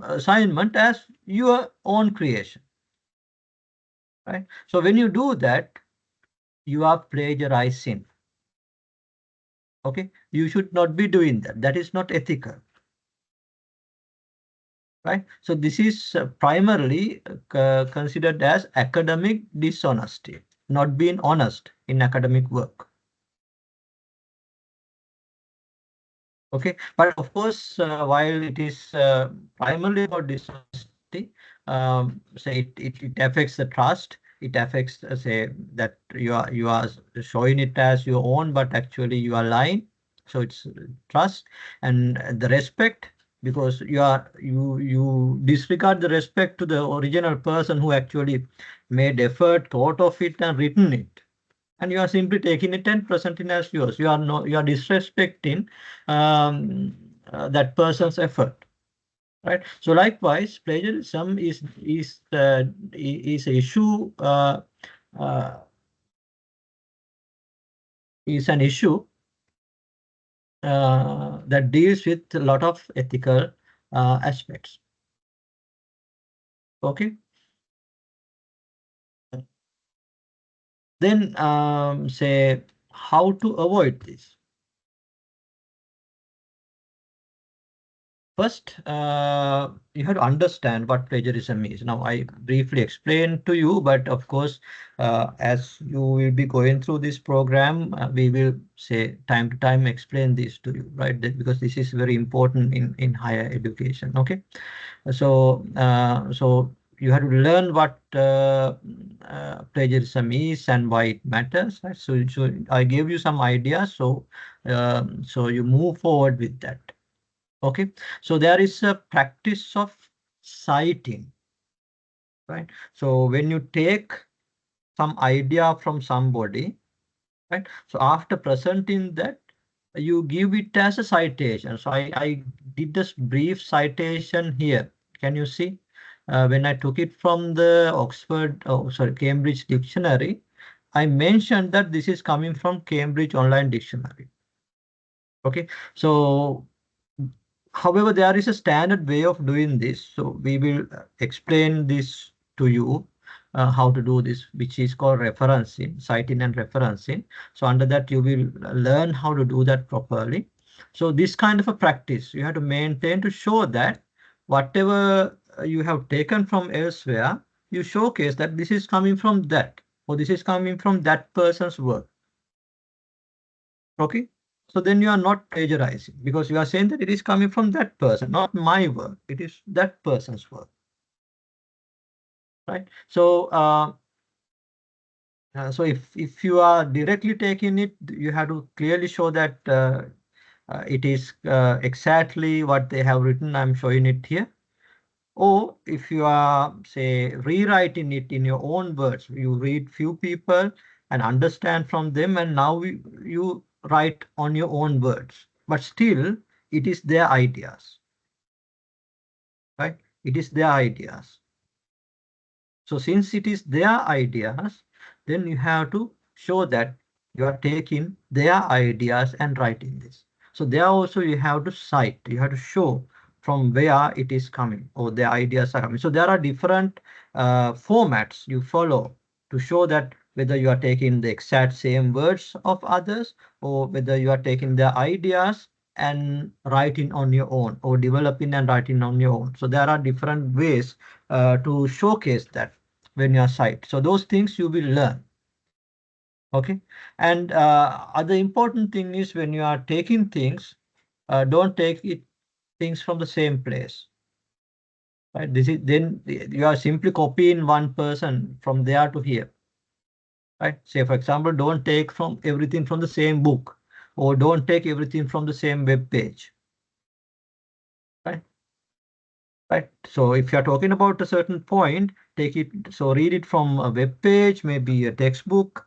assignment as your own creation, right? So when you do that, you are plagiarizing. Okay, you should not be doing that. That is not ethical, right? So this is primarily considered as academic dishonesty, not being honest in academic work. Okay, but of course, while it is primarily about dishonesty, say it affects the trust. It affects say that you are showing it as your own, but actually you are lying. So it's trust and the respect, because you disregard the respect to the original person who actually made effort, thought of it, and written it, and you are simply taking it and presenting as yours. You are disrespecting that person's effort, right? So likewise, plagiarism is a issue uh, is an issue that deals with a lot of ethical aspects. Okay, then say how to avoid this. First, you have to understand what plagiarism is. Now, I briefly explained to you, but of course, as you will be going through this program, we will say time to time explain this to you, right? Because this is very important in higher education. Okay, so you have to learn what plagiarism is and why it matters. Right? So I gave you some ideas. So you move forward with that. Okay, so there is a practice of citing, right? So when you take some idea from somebody, right? So after presenting that, you give it as a citation. So I did this brief citation here. Can you see? When I took it from the Cambridge Dictionary, I mentioned that this is coming from Cambridge Online Dictionary. Okay, so however, there is a standard way of doing this. So we will explain this to you, how to do this, which is called referencing, citing and referencing. So under that, you will learn how to do that properly. So this kind of a practice you have to maintain to show that whatever you have taken from elsewhere, you showcase that this is coming from that, or this is coming from that person's work. Okay. So then you are not plagiarizing, because you are saying that it is coming from that person, not my work. It is that person's work, right? So, so if you are directly taking it, you have to clearly show that it is exactly what they have written. I'm showing it here. Or if you are, say, rewriting it in your own words, you read few people and understand from them, and now you write on your own words. But still, it is their ideas, right? It is their ideas. So since it is their ideas, then you have to show that you are taking their ideas and writing this. So there also you have to cite, you have to show from where it is coming, or the ideas are coming. So there are different formats you follow to show that whether you are taking the exact same words of others, or whether you are taking their ideas and writing on your own, or developing and writing on your own. So there are different ways to showcase that when you are cite. So those things you will learn. Okay. And other important thing is, when you are taking things, don't take it things from the same place. Right. This is then you are simply copying one person from there to here. Right. Say for example, don't take from everything from the same book, or don't take everything from the same web page. Right. Right. So if you are talking about a certain point, take it. So read it from a web page, maybe a textbook,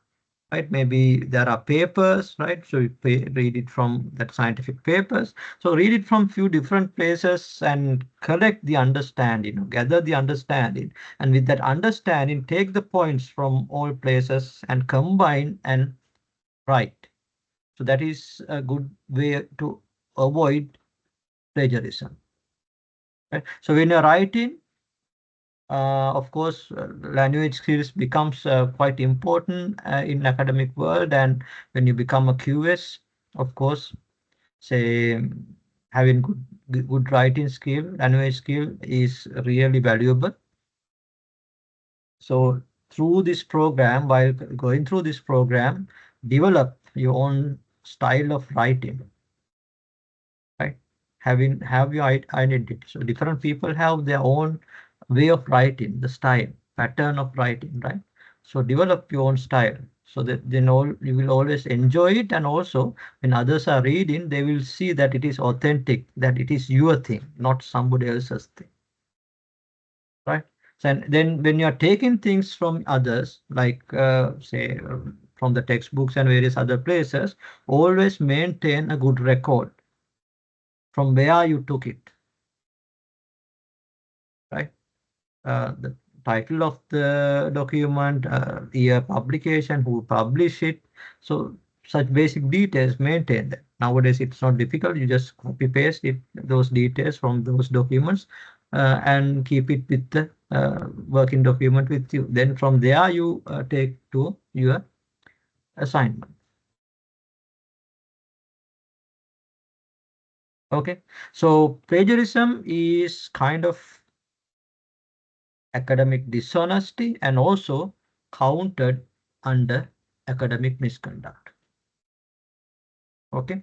right? Maybe there are papers, right? So you read it from that scientific papers. So read it from few different places and collect the understanding, gather the understanding. And with that understanding, take the points from all places and combine and write. So that is a good way to avoid plagiarism. Right? So when you're writing, of course, language skills becomes quite important in academic world, and when you become a QS, of course, say having good writing skill, language skill is really valuable. So through this program, while going through this program, develop your own style of writing, right? Have your identity. So different people have their own way of writing, the style, pattern of writing, right? So develop your own style, so that then all you will always enjoy it, and also when others are reading, they will see that it is authentic, that it is your thing, not somebody else's thing, right? So, and then when you are taking things from others, like say from the textbooks and various other places, always maintain a good record from where you took it, right? The title of the document, year publication, who published it. So such basic details, maintain that. Nowadays, it's not difficult. You just copy paste it, those details from those documents, and keep it with the working document with you. Then from there, you take to your assignment. Okay. So plagiarism is kind of academic dishonesty, and also counted under academic misconduct. Okay.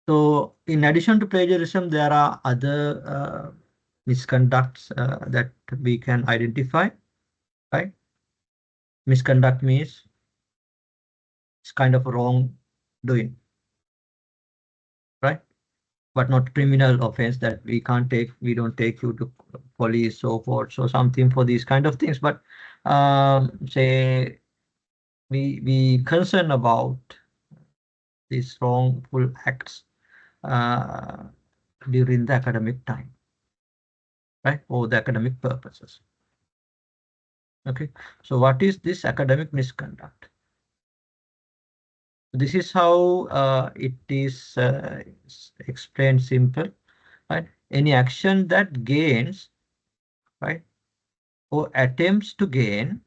So in addition to plagiarism, there are other misconducts that we can identify, right? Misconduct means it's kind of wrong doing, right? But not criminal offense that we don't take you to police, so forth, so something for these kind of things. But say we concern about these wrongful acts uh, during the academic time, right, or the academic purposes. Okay, so what is this academic misconduct? This is how it is explained simple, right? Any action that gains, right, or attempts to gain,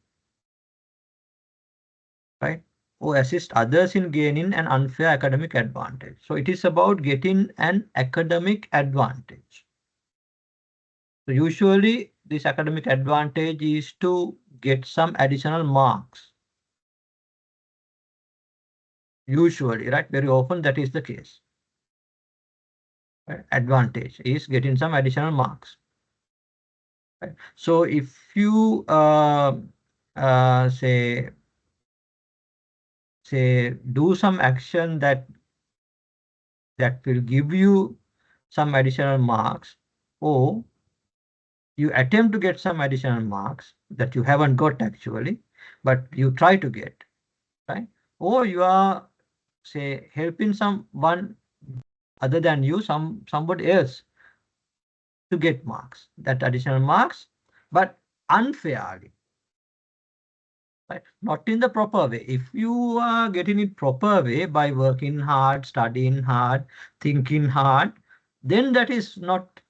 right, or assist others in gaining an unfair academic advantage. So it is about getting an academic advantage. So usually this academic advantage is to get some additional marks. Usually, right? Very often that is the case. Right? Advantage is getting some additional marks. Right? So if you say do some action that will give you some additional marks, or you attempt to get some additional marks that you haven't got actually, but you try to get, right? Or you are, say, helping someone other than you, somebody else to get marks, that additional marks, but unfairly, right? Not in the proper way. If you are getting it proper way by working hard, studying hard, thinking hard, then that is not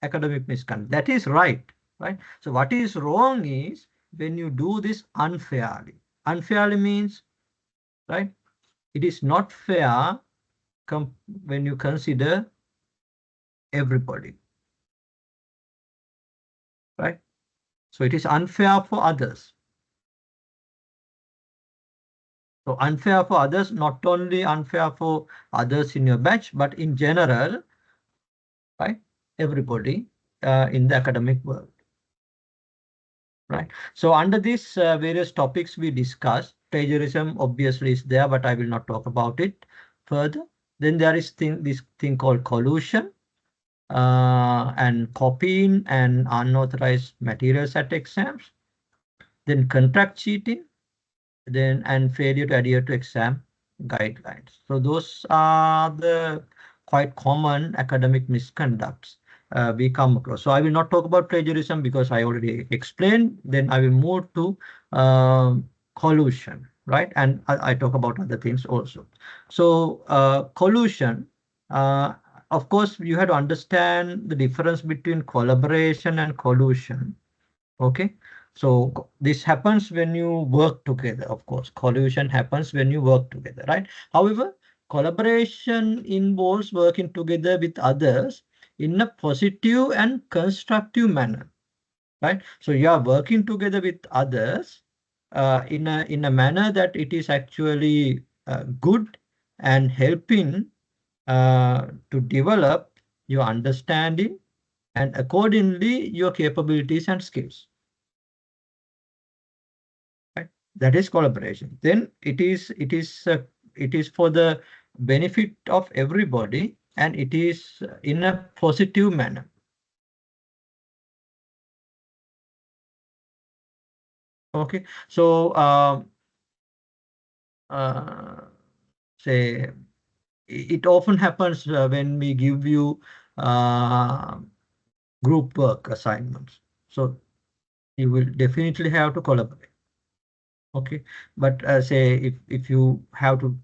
academic misconduct. That is right, right? So what is wrong is when you do this unfairly. Unfairly means, right, it is not fair when you consider everybody, right? So it is unfair for others. So unfair for others, not only unfair for others in your batch, but in general, right? Everybody in the academic world, right? So under these various topics we discussed, plagiarism obviously is there, but I will not talk about it further. Then there is this thing called collusion and copying and unauthorized materials at exams. Then contract cheating, then and failure to adhere to exam guidelines. So those are the quite common academic misconducts we come across. So I will not talk about plagiarism because I already explained. Then I will move to collusion, right? And I talk about other things also. So collusion, of course, you have to understand the difference between collaboration and collusion. Okay, so this happens when you work together. Of course, collaboration happens when you work together, right? However, collaboration involves working together with others in a positive and constructive manner, right? So you are working together with others in a manner that it is actually good and helping to develop your understanding and accordingly your capabilities and skills. Right? That is collaboration. Then it is for the benefit of everybody, and it is in a positive manner. Okay, so uh, say it often happens when we give you uh, group work assignments. So you will definitely have to collaborate. Okay, but say if you have to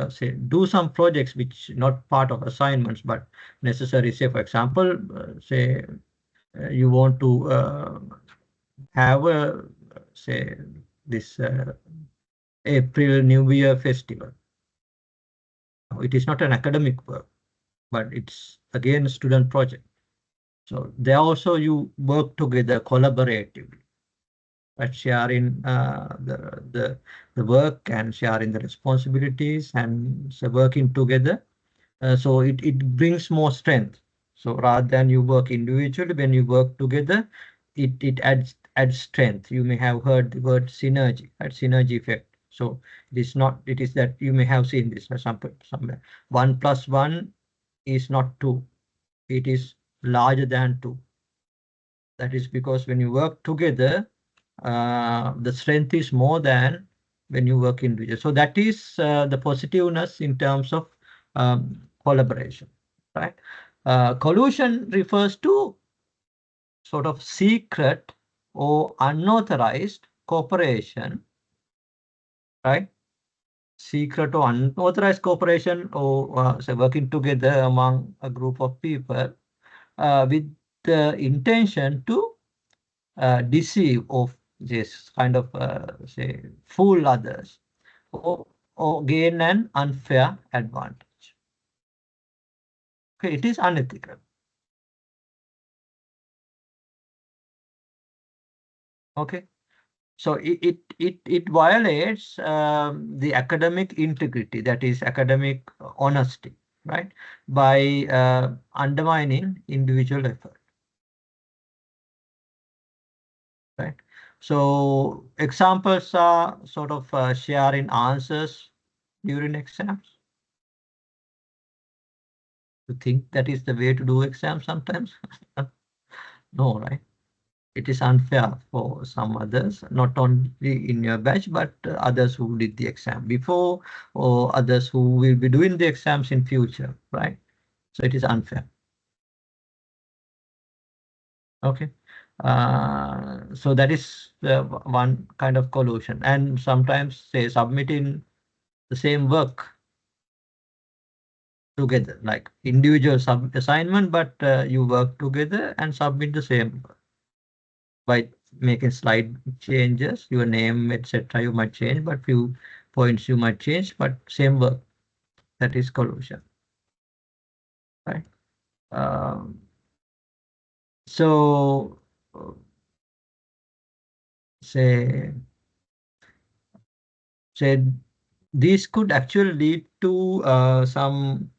say do some projects which not part of assignments but necessary, say for example say you want to have a say this April New Year festival. It is not an academic work, but it's again a student project. So there also you work together collaboratively, right? Sharing the work and sharing the responsibilities and so working together. So it brings more strength. So rather than you work individually, when you work together, it adds strength. You may have heard the word synergy, right? Synergy effect. So it is not, it is that you may have seen this somewhere. 1 plus 1 is not 2. It is larger than 2. That is because when you work together, the strength is more than when you work individual. So that is the positiveness in terms of collaboration, right? Collusion refers to sort of secret or unauthorized cooperation, right? Secret or unauthorized cooperation or say working together among a group of people with the intention to deceive or this kind of say fool others or gain an unfair advantage. Okay, it is unethical. Okay, so it violates the academic integrity, that is academic honesty, right? By undermining individual effort, right? So examples are sort of sharing answers during exams. You think that is the way to do exams sometimes? No, right? It is unfair for some others, not only in your batch, but others who did the exam before or others who will be doing the exams in future, right? So it is unfair. Okay. So that is one kind of collusion. And sometimes say submitting the same work together, like individual sub assignment, but you work together and submit the same work. By making slide changes, your name, etc. You might change, but few points you might change, but same work. That is collusion, right? Um, so say say these could actually lead to some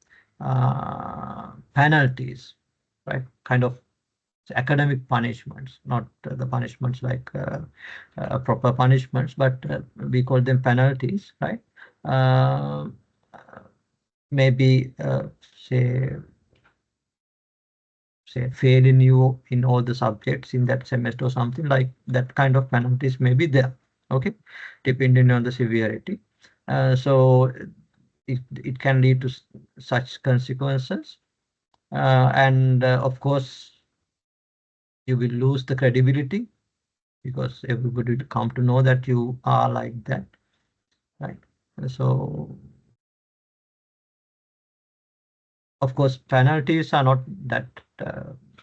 penalties, right? Kind of academic punishments, not the punishments like proper punishments, but we call them penalties, right? Uh, Maybe say failing you in all the subjects in that semester or something like that, kind of penalties may be there. Okay, depending on the severity. So it can lead to such consequences, and of course you will lose the credibility because everybody will come to know that you are like that, right? So of course penalties are not that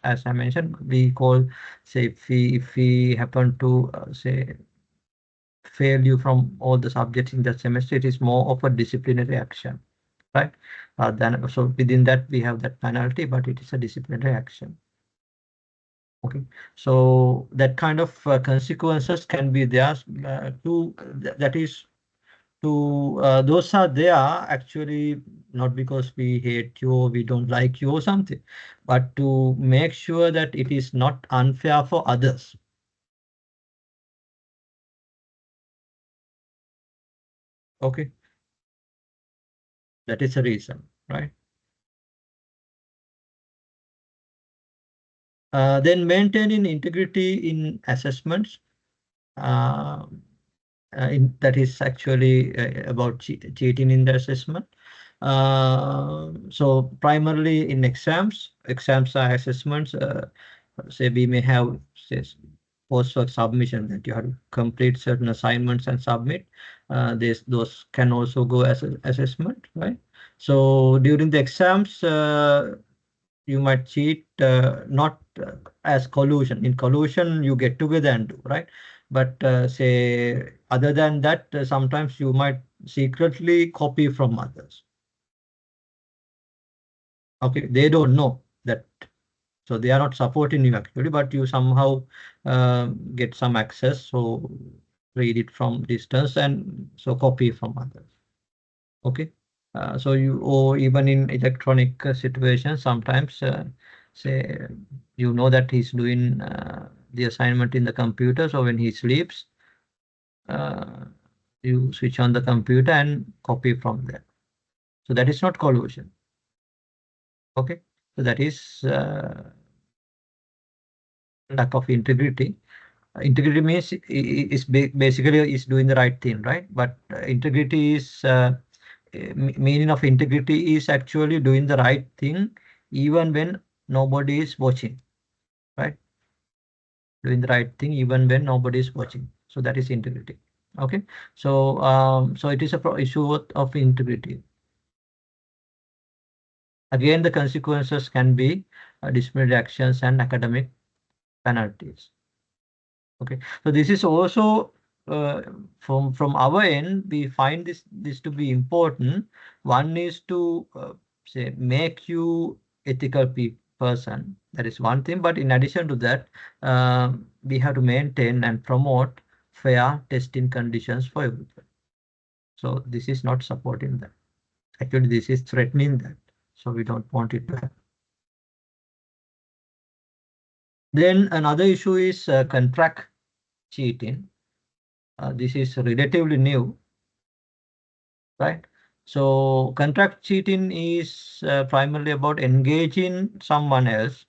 as I mentioned, we call, say if we happen to say fail you from all the subjects in that semester, it is more of a disciplinary action, right? Then so within that we have that penalty, but it is a disciplinary action. Okay, so that kind of consequences can be there to that is to those are there actually not because we hate you or we don't like you or something, but to make sure that it is not unfair for others. Okay, that is a reason, right? Then maintaining integrity in assessments. Uh, that is actually about cheating in the assessment. So primarily in exams are assessments. Say we may have say post-work submission that you have to complete certain assignments and submit. Those can also go as an assessment, right? So during the exams, you might cheat, not as collusion. In collusion, you get together and do, right? But say other than that, sometimes you might secretly copy from others. Okay, they don't know that, so they are not supporting you actually, but you somehow get some access. So read it from distance and so copy from others. Okay, so you or even in electronic situations, sometimes say you know that he's doing the assignment in the computer, so when he sleeps, uh, you switch on the computer and copy from there. So that is not collusion. Okay, so that is lack of integrity. Integrity means is basically is doing the right thing, right? But integrity is meaning of integrity is actually doing the right thing even when nobody is watching, right? Doing the right thing even when nobody is watching. So that is integrity. Okay. So so it is a issue of integrity. Again, the consequences can be disciplinary actions and academic penalties. Okay, so this is also uh, from our end, we find this to be important. One is to say make you ethical person. That is one thing. But in addition to that, we have to maintain and promote fair testing conditions for everyone. So this is not supporting that. Actually, this is threatening that. So we don't want it to happen. Then another issue is contract cheating. This is relatively new, right? So contract cheating is primarily about engaging someone else,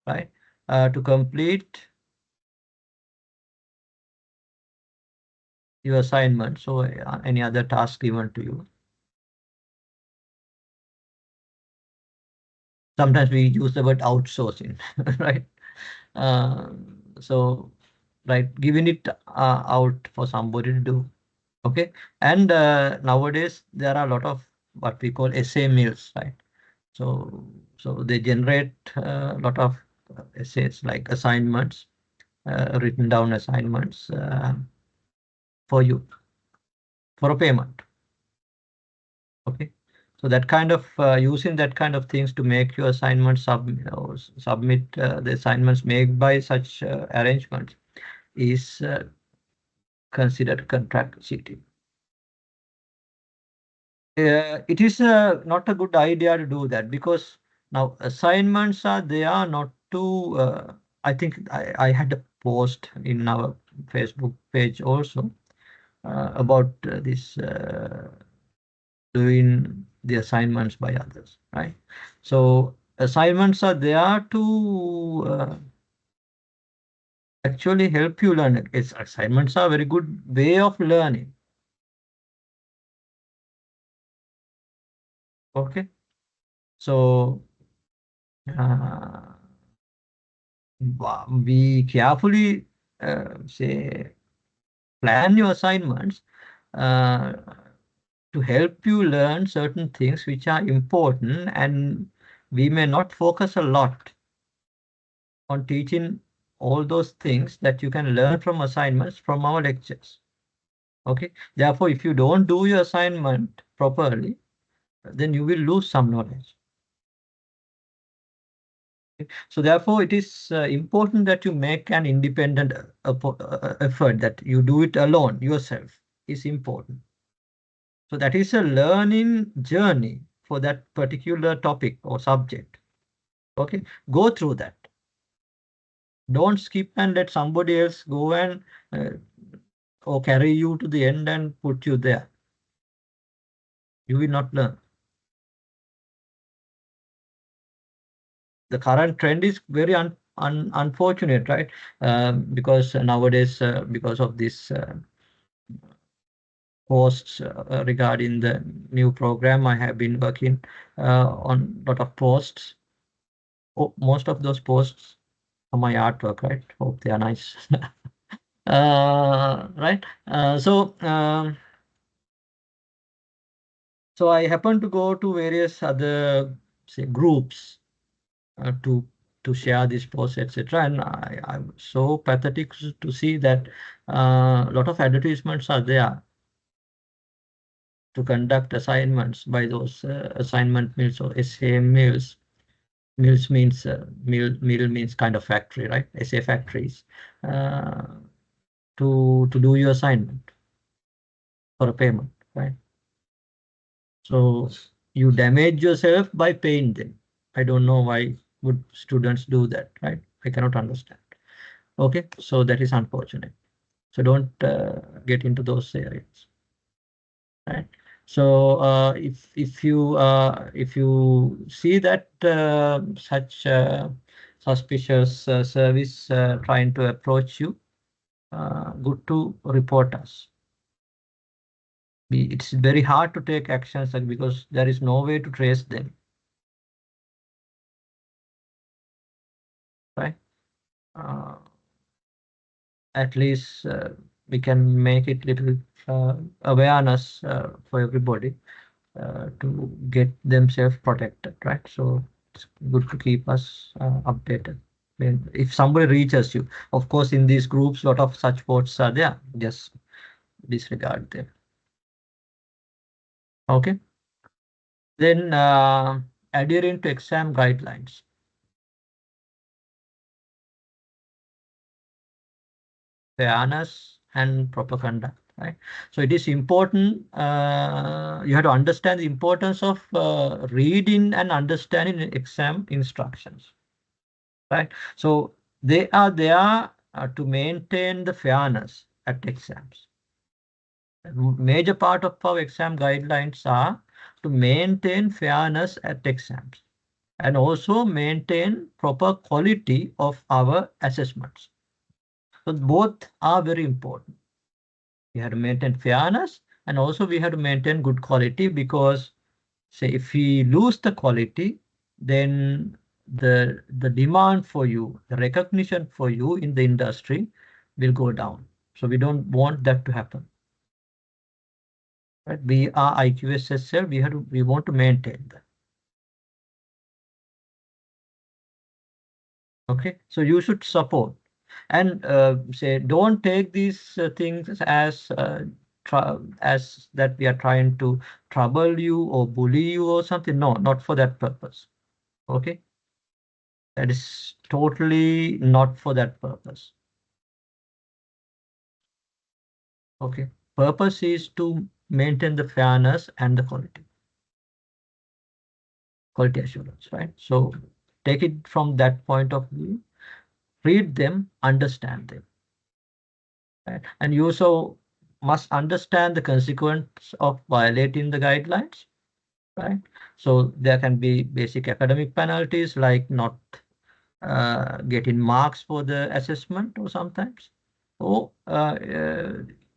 right, to complete your assignment. So any other task given to you. Sometimes we use the word outsourcing, right? Uh, so, right, giving it out for somebody to do. Okay, and nowadays there are a lot of what we call essay mills, right? So, so they generate a lot of essays like assignments, written down assignments for you for a payment. Okay, so that kind of using that kind of things to make your assignments submit the assignments made by such arrangements is considered contract cheating. It is not a good idea to do that because now assignments are they are not to. I think I had a post in our Facebook page also about this doing the assignments by others, right? So assignments are there to actually help you learn. It's assignments are a very good way of learning. Okay, so uh, be carefully say plan your assignments uh, to help you learn certain things which are important, and we may not focus a lot on teaching all those things that you can learn from assignments from our lectures. Okay, therefore if you don't do your assignment properly, then you will lose some knowledge. So therefore it is important that you make an independent effort, that you do it alone yourself is important. So that is a learning journey for that particular topic or subject. Okay, go through that. Don't skip and let somebody else go and uh, or carry you to the end and put you there. You will not learn. The current trend is very unfortunate, right? Because nowadays, because of this posts regarding the new program, I have been working on a lot of posts. Oh, most of those posts are my artwork, right? Hope they are nice. Right. So I happen to go to various other say groups to share this post, etc. And I'm so pathetic to see that a lot of advertisements are there to conduct assignments by those assignment mills or essay mills. Mills means mill means kind of factory, right? Essay factories uh, to do your assignment for a payment, right? So you damage yourself by paying them. I don't know why would students do that, right? I cannot understand. Okay, so that is unfortunate. So don't get into those areas, right? So if you see that suspicious service trying to approach you, good to report us. It's very hard to take actions because there is no way to trace them, right? Uh, at least we can make it little awareness for everybody to get themselves protected, right? So it's good to keep us updated. When, if somebody reaches you, of course, in these groups, a lot of such bots are there. Just disregard them. Okay. Then adhering to exam guidelines. Fairness and proper conduct, right? So it is important. You have to understand the importance of reading and understanding exam instructions, right? So they are there to maintain the fairness at exams. A major part of our exam guidelines are to maintain fairness at exams and also maintain proper quality of our assessments. So both are very important. We have to maintain fairness and also we have to maintain good quality because say if we lose the quality, then the demand for you, the recognition for you in the industry will go down. So we don't want that to happen. Right? We are IQSSL, we want to maintain that. Okay, so you should support and say don't take these things as that we are trying to trouble you or bully you or something. No, not for that purpose. Okay, that is totally not for that purpose. Okay, purpose is to maintain the fairness and the quality assurance, right? So take it from that point of view, read them, understand them, right? And you also must understand the consequence of violating the guidelines, right? So there can be basic academic penalties like not getting marks for the assessment or sometimes. Or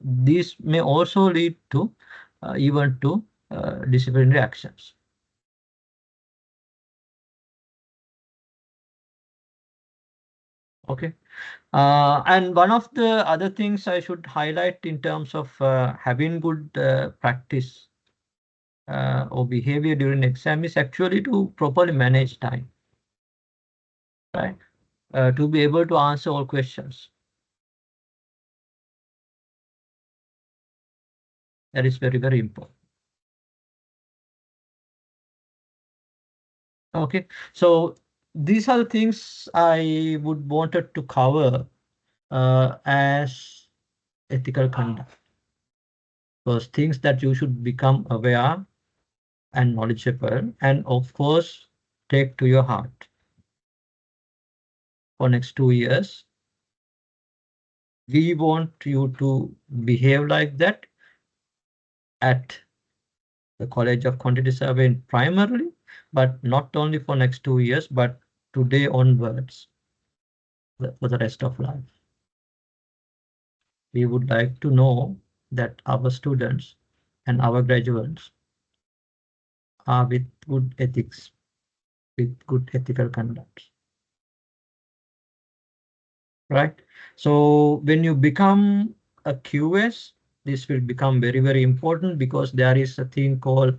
these may also lead to even to disciplinary actions. Okay. And one of the other things I should highlight in terms of having good practice or behavior during exam is actually to properly manage time, right? To be able to answer all questions. That is very, very important. Okay, so these are the things I would wanted to cover as ethical conduct. Those things that you should become aware and knowledgeable, and of course, take to your heart. For next 2 years, we want you to behave like that at the College of Quantity Surveying primarily, but not only for next 2 years, but today onwards for the rest of life. We would like to know that our students and our graduates are with good ethics, with good ethical conduct, right? So when you become a QS, this will become very, very important because there is a thing called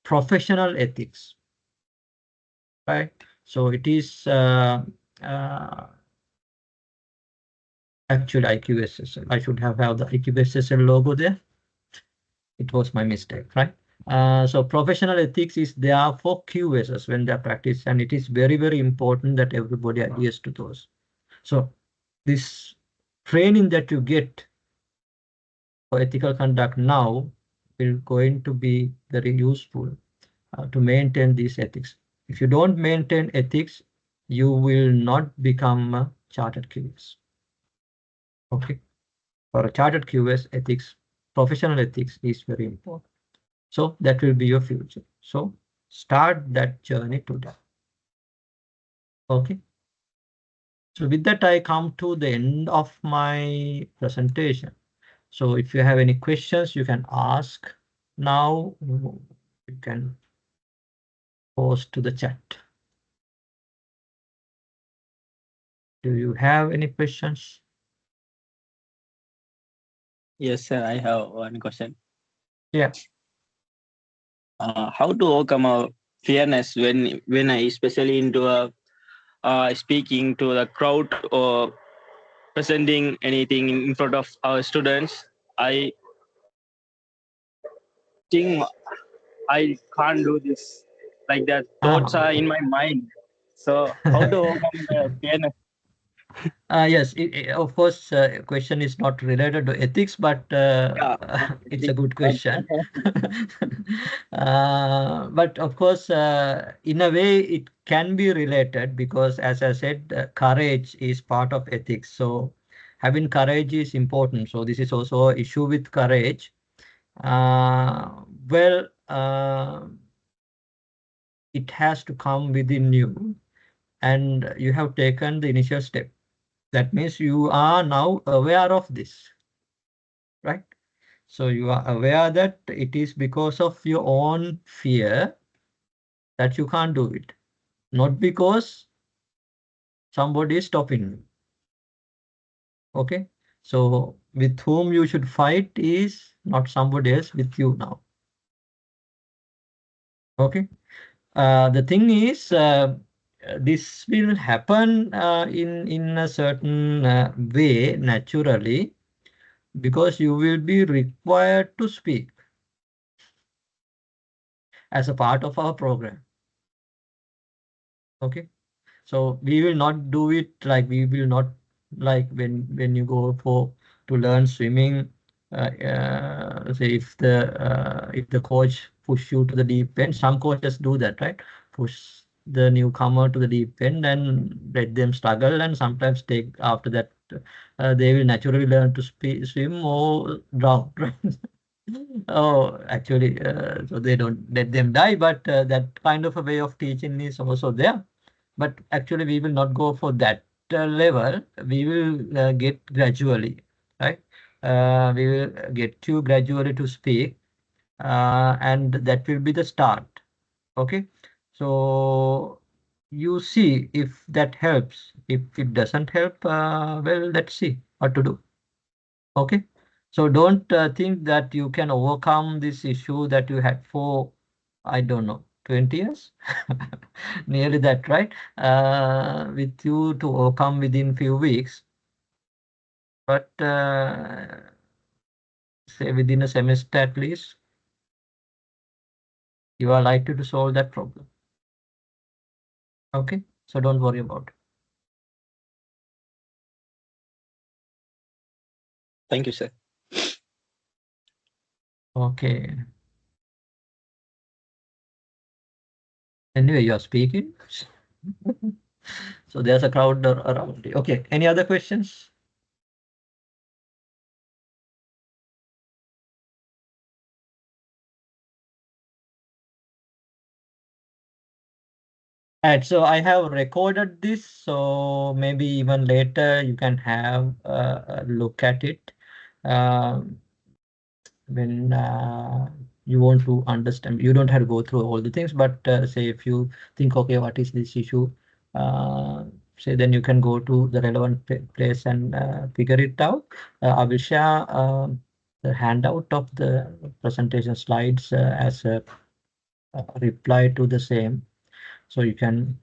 professional ethics, right? So it is actually IQSSL. I should have the IQSSL logo there. It was my mistake, right? So professional ethics is there for QSs when they practice, and it is very, very important that everybody adheres to those. So this training that you get for ethical conduct now will going to be very useful to maintain these ethics. If you don't maintain ethics, you will not become a chartered QS. Okay. For a chartered QS, ethics, professional ethics is very important. So that will be your future. So start that journey today. Okay. So with that, I come to the end of my presentation. So if you have any questions, you can ask now. You can post to the chat. Do you have any questions? Yes, sir. I have one question. Yeah. How to overcome a fearness when I especially into a speaking to the crowd or presenting anything in front of our students? I think I can't do this. Like that thoughts are Okay. in my mind. So how to overcome the fearness? Yes, of course, question is not related to ethics, but Yeah, it's a good but question. But of course, in a way, it can be related because, as I said, courage is part of ethics. So having courage is important. So this is also an issue with courage. Well, it has to come within you, and you have taken the initial step. That means you are now aware of this, right? So you are aware that it is because of your own fear that you can't do it, not because somebody is stopping you. Okay. So with whom you should fight is not somebody else, with you now. Okay. The thing is, this will happen in a certain way naturally because you will be required to speak as a part of our program. Okay. So we will not do it like we will not like when you go for to learn swimming. Say if the coach push you to the deep end, some coaches do that, right? Push the newcomer to the deep end and let them struggle, and sometimes take after that they will naturally learn to swim or drown. Right? Oh, actually, so they don't let them die, but that kind of a way of teaching is also there. But actually, we will not go for that level. We will get gradually, right? We will get you gradually to speak, and that will be the start. Okay, so you see if that helps. If it doesn't help, well, let's see what to do. Okay, so don't think that you can overcome this issue that you had for, I don't know, 20 years, nearly that, right? With you to overcome within few weeks, but say within a semester at least, you are likely to solve that problem. Okay, so don't worry about it. thank you, sir. Okay. Anyway, you are speaking. So there's a crowd around you. Okay, any other questions? Right, so I have recorded this, so maybe even later you can have a look at it when you want to understand. You don't have to go through all the things, but say if you think, okay, what is this issue? Uh, Say then you can go to the relevant place and figure it out. I will share the handout of the presentation slides as a reply to the same, so you can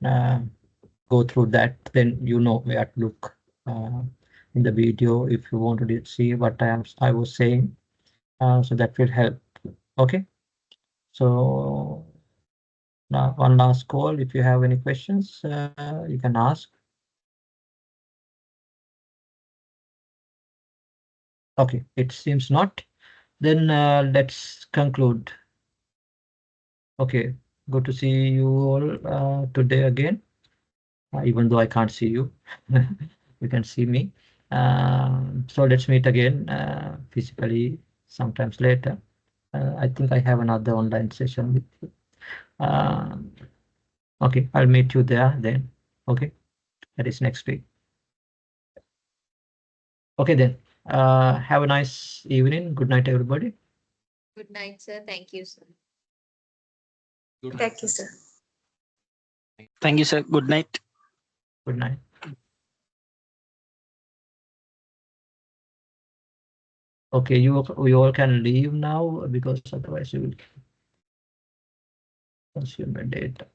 go through that, then you know where to look uh, in the video if you want to see what I was saying. So that will help. Okay. So now one last call. If you have any questions, you can ask. Okay, it seems not. Then let's conclude. Okay, good to see you all today again. Even though I can't see you, you can see me. So let's meet again physically sometimes later. I think I have another online session with you. Uh, okay, I'll meet you there then. Okay, that is next week. Okay then. Have a nice evening. Good night, everybody. Good night, sir. Thank you, sir. Thank you, sir. Thank you, sir. Good night. Good night. Okay, you all can leave now because otherwise you will consume your data.